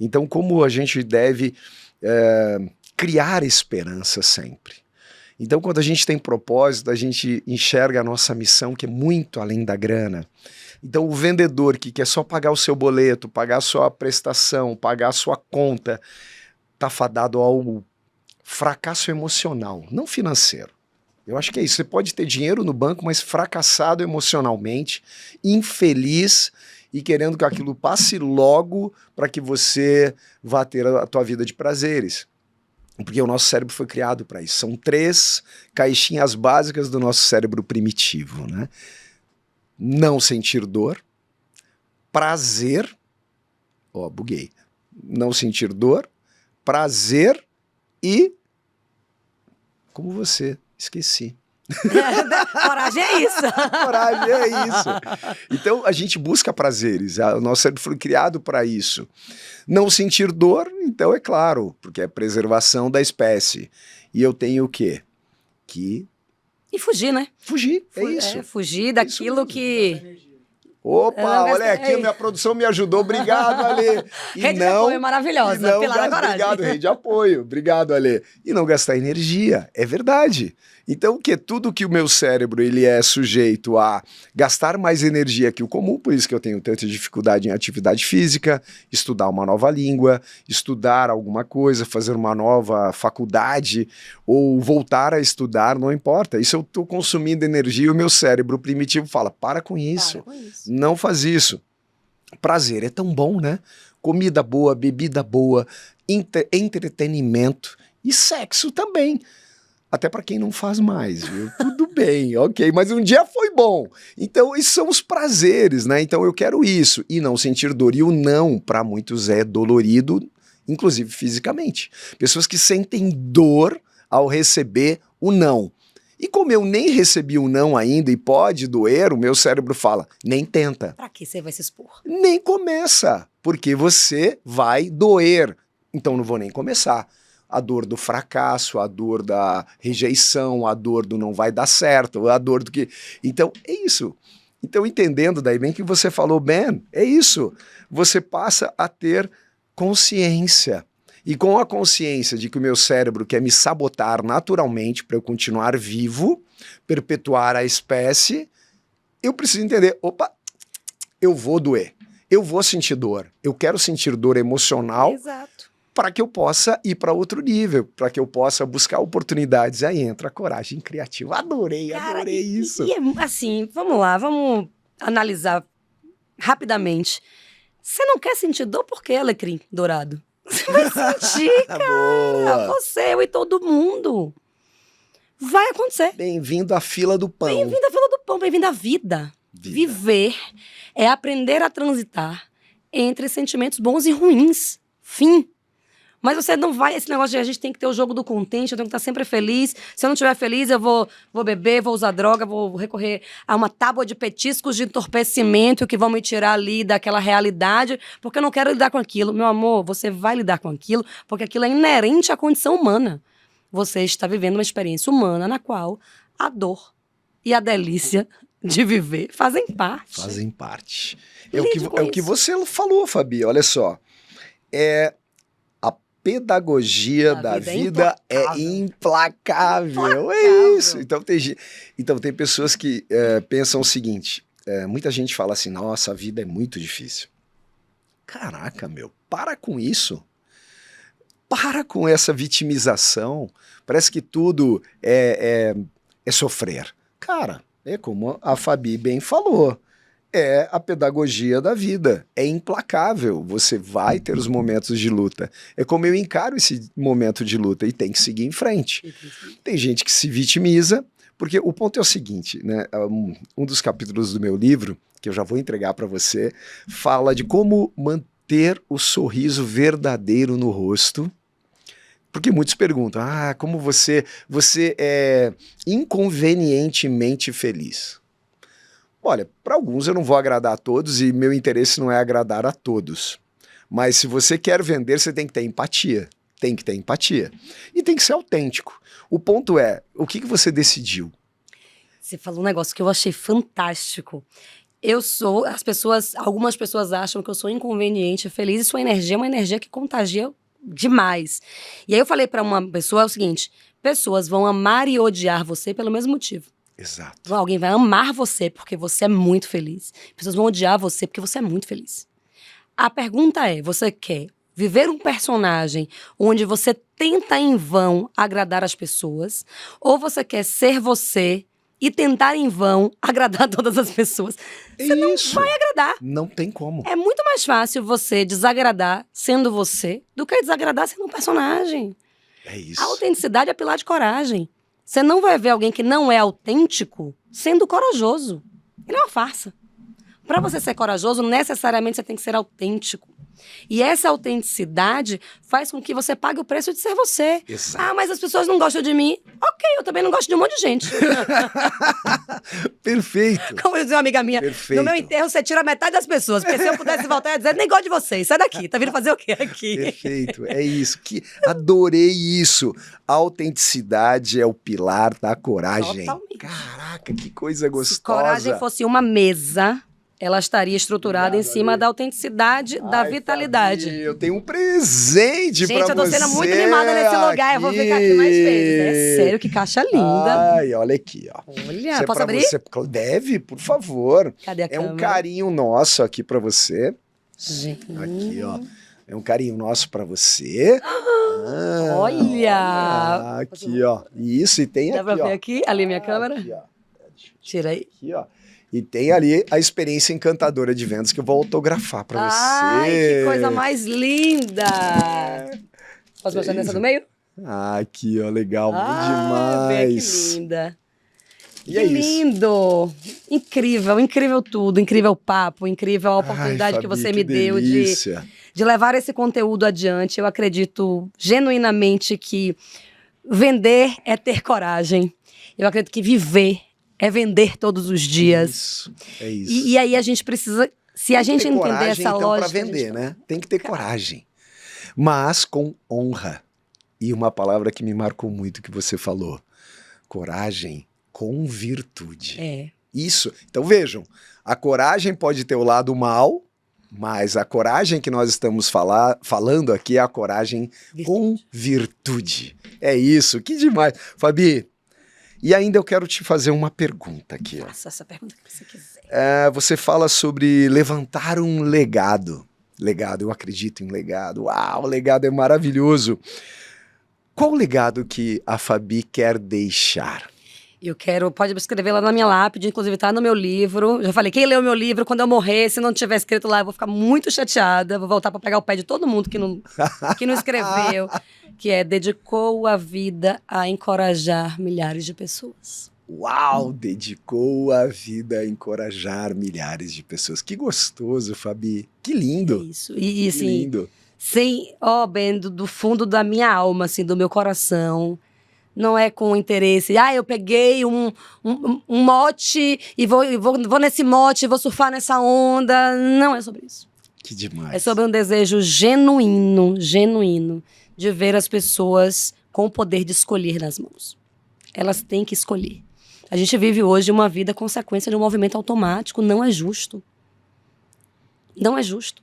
Então, como a gente deve criar esperança sempre? Então, quando a gente tem propósito, a gente enxerga a nossa missão, que é muito além da grana. Então, o vendedor que quer só pagar o seu boleto, pagar a sua prestação, pagar a sua conta, está fadado ao fracasso emocional, não financeiro. Eu acho que é isso. Você pode ter dinheiro no banco, mas fracassado emocionalmente, infeliz e querendo que aquilo passe logo para que você vá ter a tua vida de prazeres. Porque o nosso cérebro foi criado para isso. São 3 caixinhas básicas do nosso cérebro primitivo, né? Não sentir dor, prazer, buguei. Não sentir dor, prazer e... Como você, esqueci. Coragem é isso. Coragem é isso. Então a gente busca prazeres, o nosso cérebro foi criado para isso. Não sentir dor, então é claro, porque é preservação da espécie. E eu tenho o quê? E fugir, né? Fugir, é isso. Fugir daquilo que... Opa, olha aqui, minha produção me ajudou, obrigado, Ale. Rede de apoio maravilhosa, Pilar da Coragem. Obrigado, rede de apoio, obrigado, Ale. E não gastar energia, é verdade. Então, que tudo que o meu cérebro ele é sujeito a gastar mais energia que o comum, por isso que eu tenho tanta dificuldade em atividade física, estudar uma nova língua, estudar alguma coisa, fazer uma nova faculdade ou voltar a estudar, não importa. Isso eu estou consumindo energia e o meu cérebro primitivo fala, para com isso, não faz isso. Prazer é tão bom, né? Comida boa, bebida boa, entretenimento e sexo também. Até para quem não faz mais, viu? Tudo bem, ok, mas um dia foi bom. Então, esses são os prazeres, né? Então, eu quero isso e não sentir dor. E o não, para muitos, é dolorido, inclusive fisicamente. Pessoas que sentem dor ao receber o não. E como eu nem recebi o não ainda e pode doer, o meu cérebro fala, nem tenta. Pra que você vai se expor? Nem começa, porque você vai doer. Então, não vou nem começar. A dor do fracasso, a dor da rejeição, a dor do não vai dar certo, a dor do que... Então, é isso. Então, entendendo daí bem que você falou, Ben, é isso. Você passa a ter consciência. E com a consciência de que o meu cérebro quer me sabotar naturalmente para eu continuar vivo, perpetuar a espécie, eu preciso entender, opa, eu vou doer, eu vou sentir dor, eu quero sentir dor emocional. Exato. Para que eu possa ir para outro nível, para que eu possa buscar oportunidades. Aí entra a coragem criativa. Adorei isso. E assim, vamos lá, vamos analisar rapidamente. Você não quer sentir dor por quê, alecrim dourado? Você vai sentir, cara. Boa. Você, eu e todo mundo. Vai acontecer. Bem-vindo à fila do pão. Bem-vindo à fila do pão, bem-vindo à vida. Viver é aprender a transitar entre sentimentos bons e ruins. Fim. Mas você não vai, esse negócio de a gente tem que ter o jogo do contente, eu tenho que estar sempre feliz. Se eu não estiver feliz, eu vou beber, vou usar droga, vou recorrer a uma tábua de petiscos de entorpecimento que vão me tirar ali daquela realidade, porque eu não quero lidar com aquilo. Meu amor, você vai lidar com aquilo, porque aquilo é inerente à condição humana. Você está vivendo uma experiência humana na qual a dor e a delícia de viver fazem parte. Fazem parte. É o que você falou, Fabi, olha só. Pedagogia da vida é implacável. É isso. Então tem pessoas que pensam o seguinte, muita gente fala assim, nossa, a vida é muito difícil. Caraca, meu, para com isso. Para com essa vitimização. Parece que tudo é sofrer. Cara, é como a Fabi bem falou. é a pedagogia da vida. É implacável. Você vai ter os momentos de luta. É como eu encaro esse momento de luta e tem que seguir em frente. Tem gente que se vitimiza, porque o ponto é o seguinte, né? Um dos capítulos do meu livro, que eu já vou entregar para você, fala de como manter o sorriso verdadeiro no rosto. Porque muitos perguntam, como você é inconvenientemente feliz? Olha, para alguns eu não vou agradar a todos e meu interesse não é agradar a todos. Mas se você quer vender, você tem que ter empatia. Tem que ter empatia. E tem que ser autêntico. O ponto é, o que você decidiu? Você falou um negócio que eu achei fantástico. Algumas pessoas acham que eu sou inconveniente, feliz, e sua energia é uma energia que contagia demais. E aí eu falei para uma pessoa o seguinte, pessoas vão amar e odiar você pelo mesmo motivo. Exato. Alguém vai amar você porque você é muito feliz. Pessoas vão odiar você porque você é muito feliz. A pergunta é, você quer viver um personagem onde você tenta em vão agradar as pessoas, ou você quer ser você e tentar em vão agradar todas as pessoas? Você não vai agradar. Não tem como. É muito mais fácil você desagradar sendo você do que desagradar sendo um personagem. É isso. A autenticidade é pilar de coragem. Você não vai ver alguém que não é autêntico sendo corajoso. Ele é uma farsa. Para você ser corajoso, necessariamente você tem que ser autêntico. E essa autenticidade faz com que você pague o preço de ser você. Exato. Mas as pessoas não gostam de mim. Ok, eu também não gosto de um monte de gente. Perfeito. Como dizia uma amiga minha, Perfeito. no meu enterro você tira metade das pessoas. Porque se eu pudesse voltar, eu ia dizer, nem gosto de vocês, sai daqui. Tá vindo fazer o quê aqui? Perfeito, é isso. Adorei isso. A autenticidade é o pilar da coragem. Totalmente. Caraca, que coisa gostosa. Se coragem fosse uma mesa, ela estaria estruturada em cima da autenticidade, da vitalidade. Fabi, eu tenho um presente pra você. Gente, eu tô sendo muito mimada nesse lugar. Eu vou ficar aqui mais vezes. É sério, que caixa linda. Ai, olha aqui, ó. Olha, posso abrir? Deve, por favor. Cadê a câmera? Um carinho nosso aqui pra você. Gente. Aqui, ó. É um carinho nosso pra você. Olha! Aqui, ó. Isso, e tem Dá aqui, pra ver ó. aqui? Ali minha câmera? Aqui, ó. Tira aí. Aqui, ó. E tem ali a experiência encantadora de vendas que eu vou autografar pra você. Ai, que coisa mais linda! Posso mostrar nessa do meio? Aqui, ó, legal, Vê demais. que linda. E que é isso. lindo! Incrível, incrível tudo, incrível o papo, incrível a oportunidade que Fabi, você que me deu de levar esse conteúdo adiante. Eu acredito genuinamente que vender é ter coragem. Eu acredito que viver é vender todos os dias. É isso. E aí a gente precisa, se a gente entender coragem, essa então, lógica... para vender, gente... né? Tem que ter coragem. Mas com honra. E uma palavra que me marcou muito que você falou. Coragem com virtude. É. Isso. Então vejam, a coragem pode ter o lado mal, mas a coragem que nós estamos falando aqui é a coragem com virtude. É isso, que demais. Fabi, e ainda eu quero te fazer uma pergunta aqui. Faça essa pergunta que você quiser. Você fala sobre levantar um legado. Legado, eu acredito em legado. Uau, o legado é maravilhoso. Qual o legado que a Fabi quer deixar? Eu quero, pode escrever lá na minha lápide, inclusive tá no meu livro. Já falei, quem leu meu livro, quando eu morrer, se não tiver escrito lá, eu vou ficar muito chateada. Vou voltar para pegar o pé de todo mundo que não escreveu. Que é, dedicou a vida a encorajar milhares de pessoas. Uau, dedicou a vida a encorajar milhares de pessoas. Que gostoso, Fabi. Que lindo. É isso. E assim, que lindo. Sem, bem, do fundo da minha alma, assim, do meu coração. Não é com interesse. Eu peguei um mote e vou nesse mote, vou surfar nessa onda. Não é sobre isso. Que demais. É sobre um desejo genuíno de ver as pessoas com o poder de escolher nas mãos. Elas têm que escolher. A gente vive hoje uma vida consequência de um movimento automático. Não é justo. Não é justo.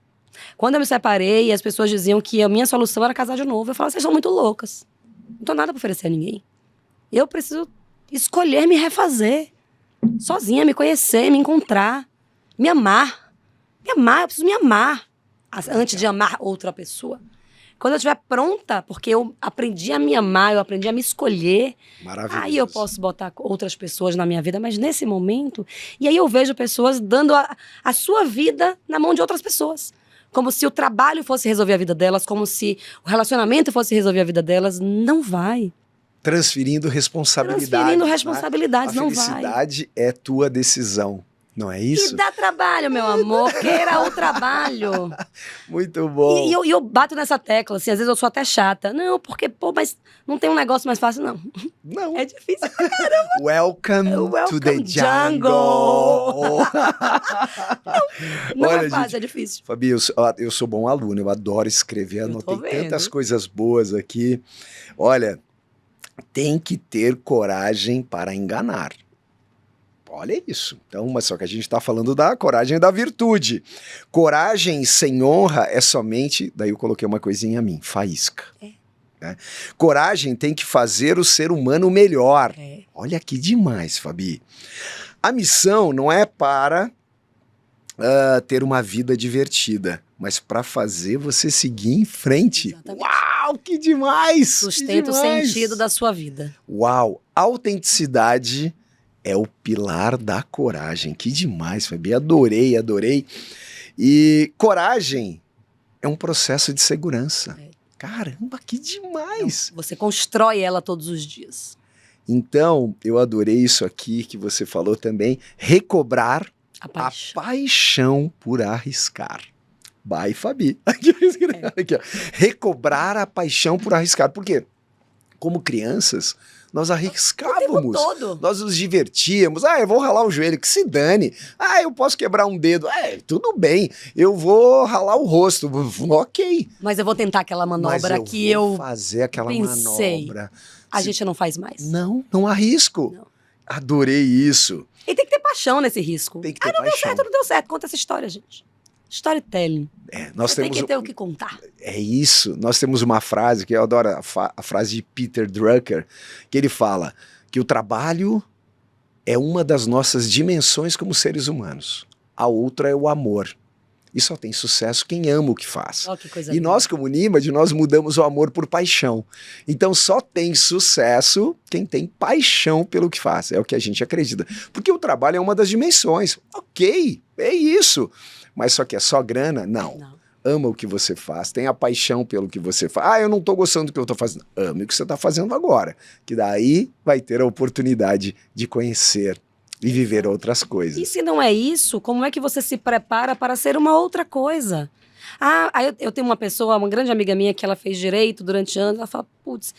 Quando eu me separei, as pessoas diziam que a minha solução era casar de novo. Eu falava, vocês são muito loucas. Não tenho nada para oferecer a ninguém. Eu preciso escolher me refazer. Sozinha, me conhecer, me encontrar. Me amar. Me amar, eu preciso me amar. Antes de amar outra pessoa. Quando eu estiver pronta, porque eu aprendi a me amar, eu aprendi a me escolher, Maravilhoso. aí eu posso botar outras pessoas na minha vida, mas nesse momento... E aí eu vejo pessoas dando a sua vida na mão de outras pessoas. Como se o trabalho fosse resolver a vida delas, como se o relacionamento fosse resolver a vida delas. Não vai. Transferindo responsabilidade. Transferindo responsabilidades, né? não vai. A felicidade é tua decisão. Não é isso? E dá trabalho, meu amor. Queira o trabalho. Muito bom. E eu bato nessa tecla, assim, às vezes eu sou até chata. Não, porque, mas não tem um negócio mais fácil, não. Não. É difícil pra caramba. Welcome to the jungle. Não Olha, é fácil, gente, é difícil. Fabi, eu sou bom aluno, eu adoro escrever, anotei tantas coisas boas aqui. Olha, tem que ter coragem para enganar. Olha isso. Então, mas só que a gente está falando da coragem da virtude. Coragem sem honra é somente... Daí eu coloquei uma coisinha a mim, faísca. Né? Coragem tem que fazer o ser humano melhor. Olha que demais, Fabi. A missão não é para ter uma vida divertida, mas para fazer você seguir em frente. Exatamente. Uau, que demais! Sustenta o sentido da sua vida. Uau, autenticidade é o pilar da coragem. Que demais, Fabi. Adorei, adorei. E coragem é um processo de segurança. Caramba, que demais! Então, você constrói ela todos os dias. Então, eu adorei isso aqui que você falou também. Recobrar a paixão por arriscar. Vai, Fabi. Aqui, ó. Recobrar a paixão por arriscar. Por quê? Como crianças, nós arriscávamos, nós nos divertíamos. Eu vou ralar o joelho, que se dane. Eu posso quebrar um dedo. Tudo bem, eu vou ralar o rosto. Ok. Mas eu vou tentar aquela manobra que eu vou fazer aquela pensei. manobra. A gente não faz mais. Não arrisco. Não. Adorei isso. E tem que ter paixão nesse risco. Tem que ter não paixão. Não deu certo. Conta essa história, gente. Storytelling. Nós tem que ter o que contar. É isso. Nós temos uma frase que eu adoro, a frase de Peter Drucker, que ele fala que o trabalho é uma das nossas dimensões como seres humanos. A outra é o amor. E só tem sucesso quem ama o que faz. Que coisa e linda. Nós, como Nimad, nós mudamos o amor por paixão. Então só tem sucesso quem tem paixão pelo que faz. É o que a gente acredita. Porque o trabalho é uma das dimensões. Ok, é isso. Mas só que é só grana? Não. Ama o que você faz, tem a paixão pelo que você faz. Eu não estou gostando do que eu estou fazendo. Ame o que você está fazendo agora. Que daí vai ter a oportunidade de conhecer e viver outras coisas. E se não é isso, como é que você se prepara para ser uma outra coisa? Eu tenho uma pessoa, uma grande amiga minha, que ela fez direito durante anos, ela fala, putz,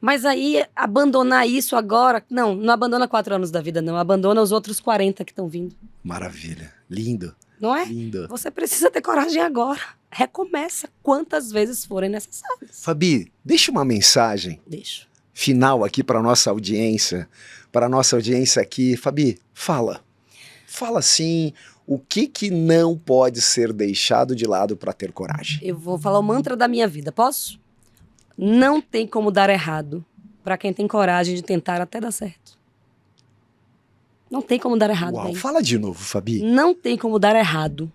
mas aí abandonar isso agora... Não abandona 4 anos da vida, não. Abandona os outros 40 que estão vindo. Maravilha. Lindo. Não é? Lindo. Você precisa ter coragem agora. Recomeça quantas vezes forem necessárias. Fabi, deixa uma mensagem. Deixo. Final aqui para a nossa audiência. Para a nossa audiência aqui. Fabi, fala. Fala sim, o que não pode ser deixado de lado para ter coragem? Eu vou falar o mantra da minha vida, posso? Não tem como dar errado para quem tem coragem de tentar até dar certo. Não tem como dar errado. Uau, fala de novo, Fabi. Não tem como dar errado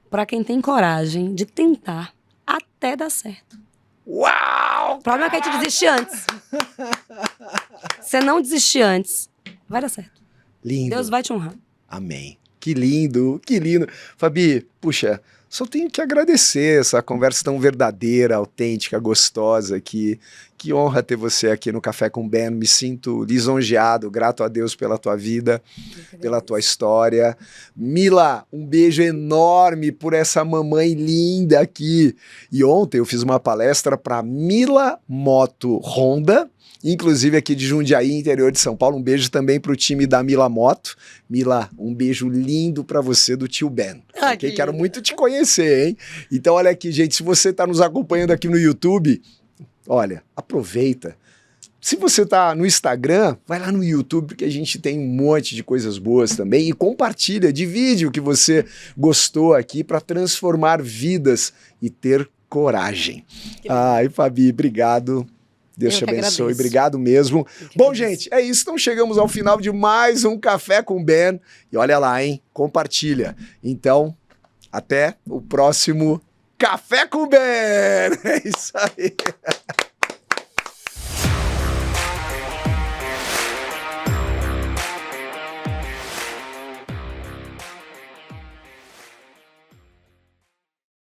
para quem tem coragem de tentar até dar certo. Uau! O problema é que a gente desiste antes. Se não desistir antes, vai dar certo. Lindo. Deus vai te honrar. Amém. Que lindo, que lindo. Fabi, puxa, só tenho que agradecer essa conversa tão verdadeira, autêntica, gostosa aqui. Que honra ter você aqui no Café com Ben. Me sinto lisonjeado, grato a Deus pela tua vida, pela tua história. Mila, um beijo enorme por essa mamãe linda aqui. E ontem eu fiz uma palestra para Mila Moto Honda, inclusive aqui de Jundiaí, interior de São Paulo. Um beijo também para o time da Mila Moto. Mila, um beijo lindo para você do tio Ben. Okay? Quero muito te conhecer, hein? Então olha aqui, gente, se você está nos acompanhando aqui no YouTube, olha, aproveita. Se você está no Instagram, vai lá no YouTube, porque a gente tem um monte de coisas boas também. E compartilha, divide o que você gostou aqui para transformar vidas e ter coragem. Ai, Fabi, obrigado. Deus te abençoe, obrigado mesmo. Bom, gente, é isso. Então chegamos ao final de mais um Café com Ben. E olha lá, hein? Compartilha. Então, até o próximo Café com Ben! É isso aí.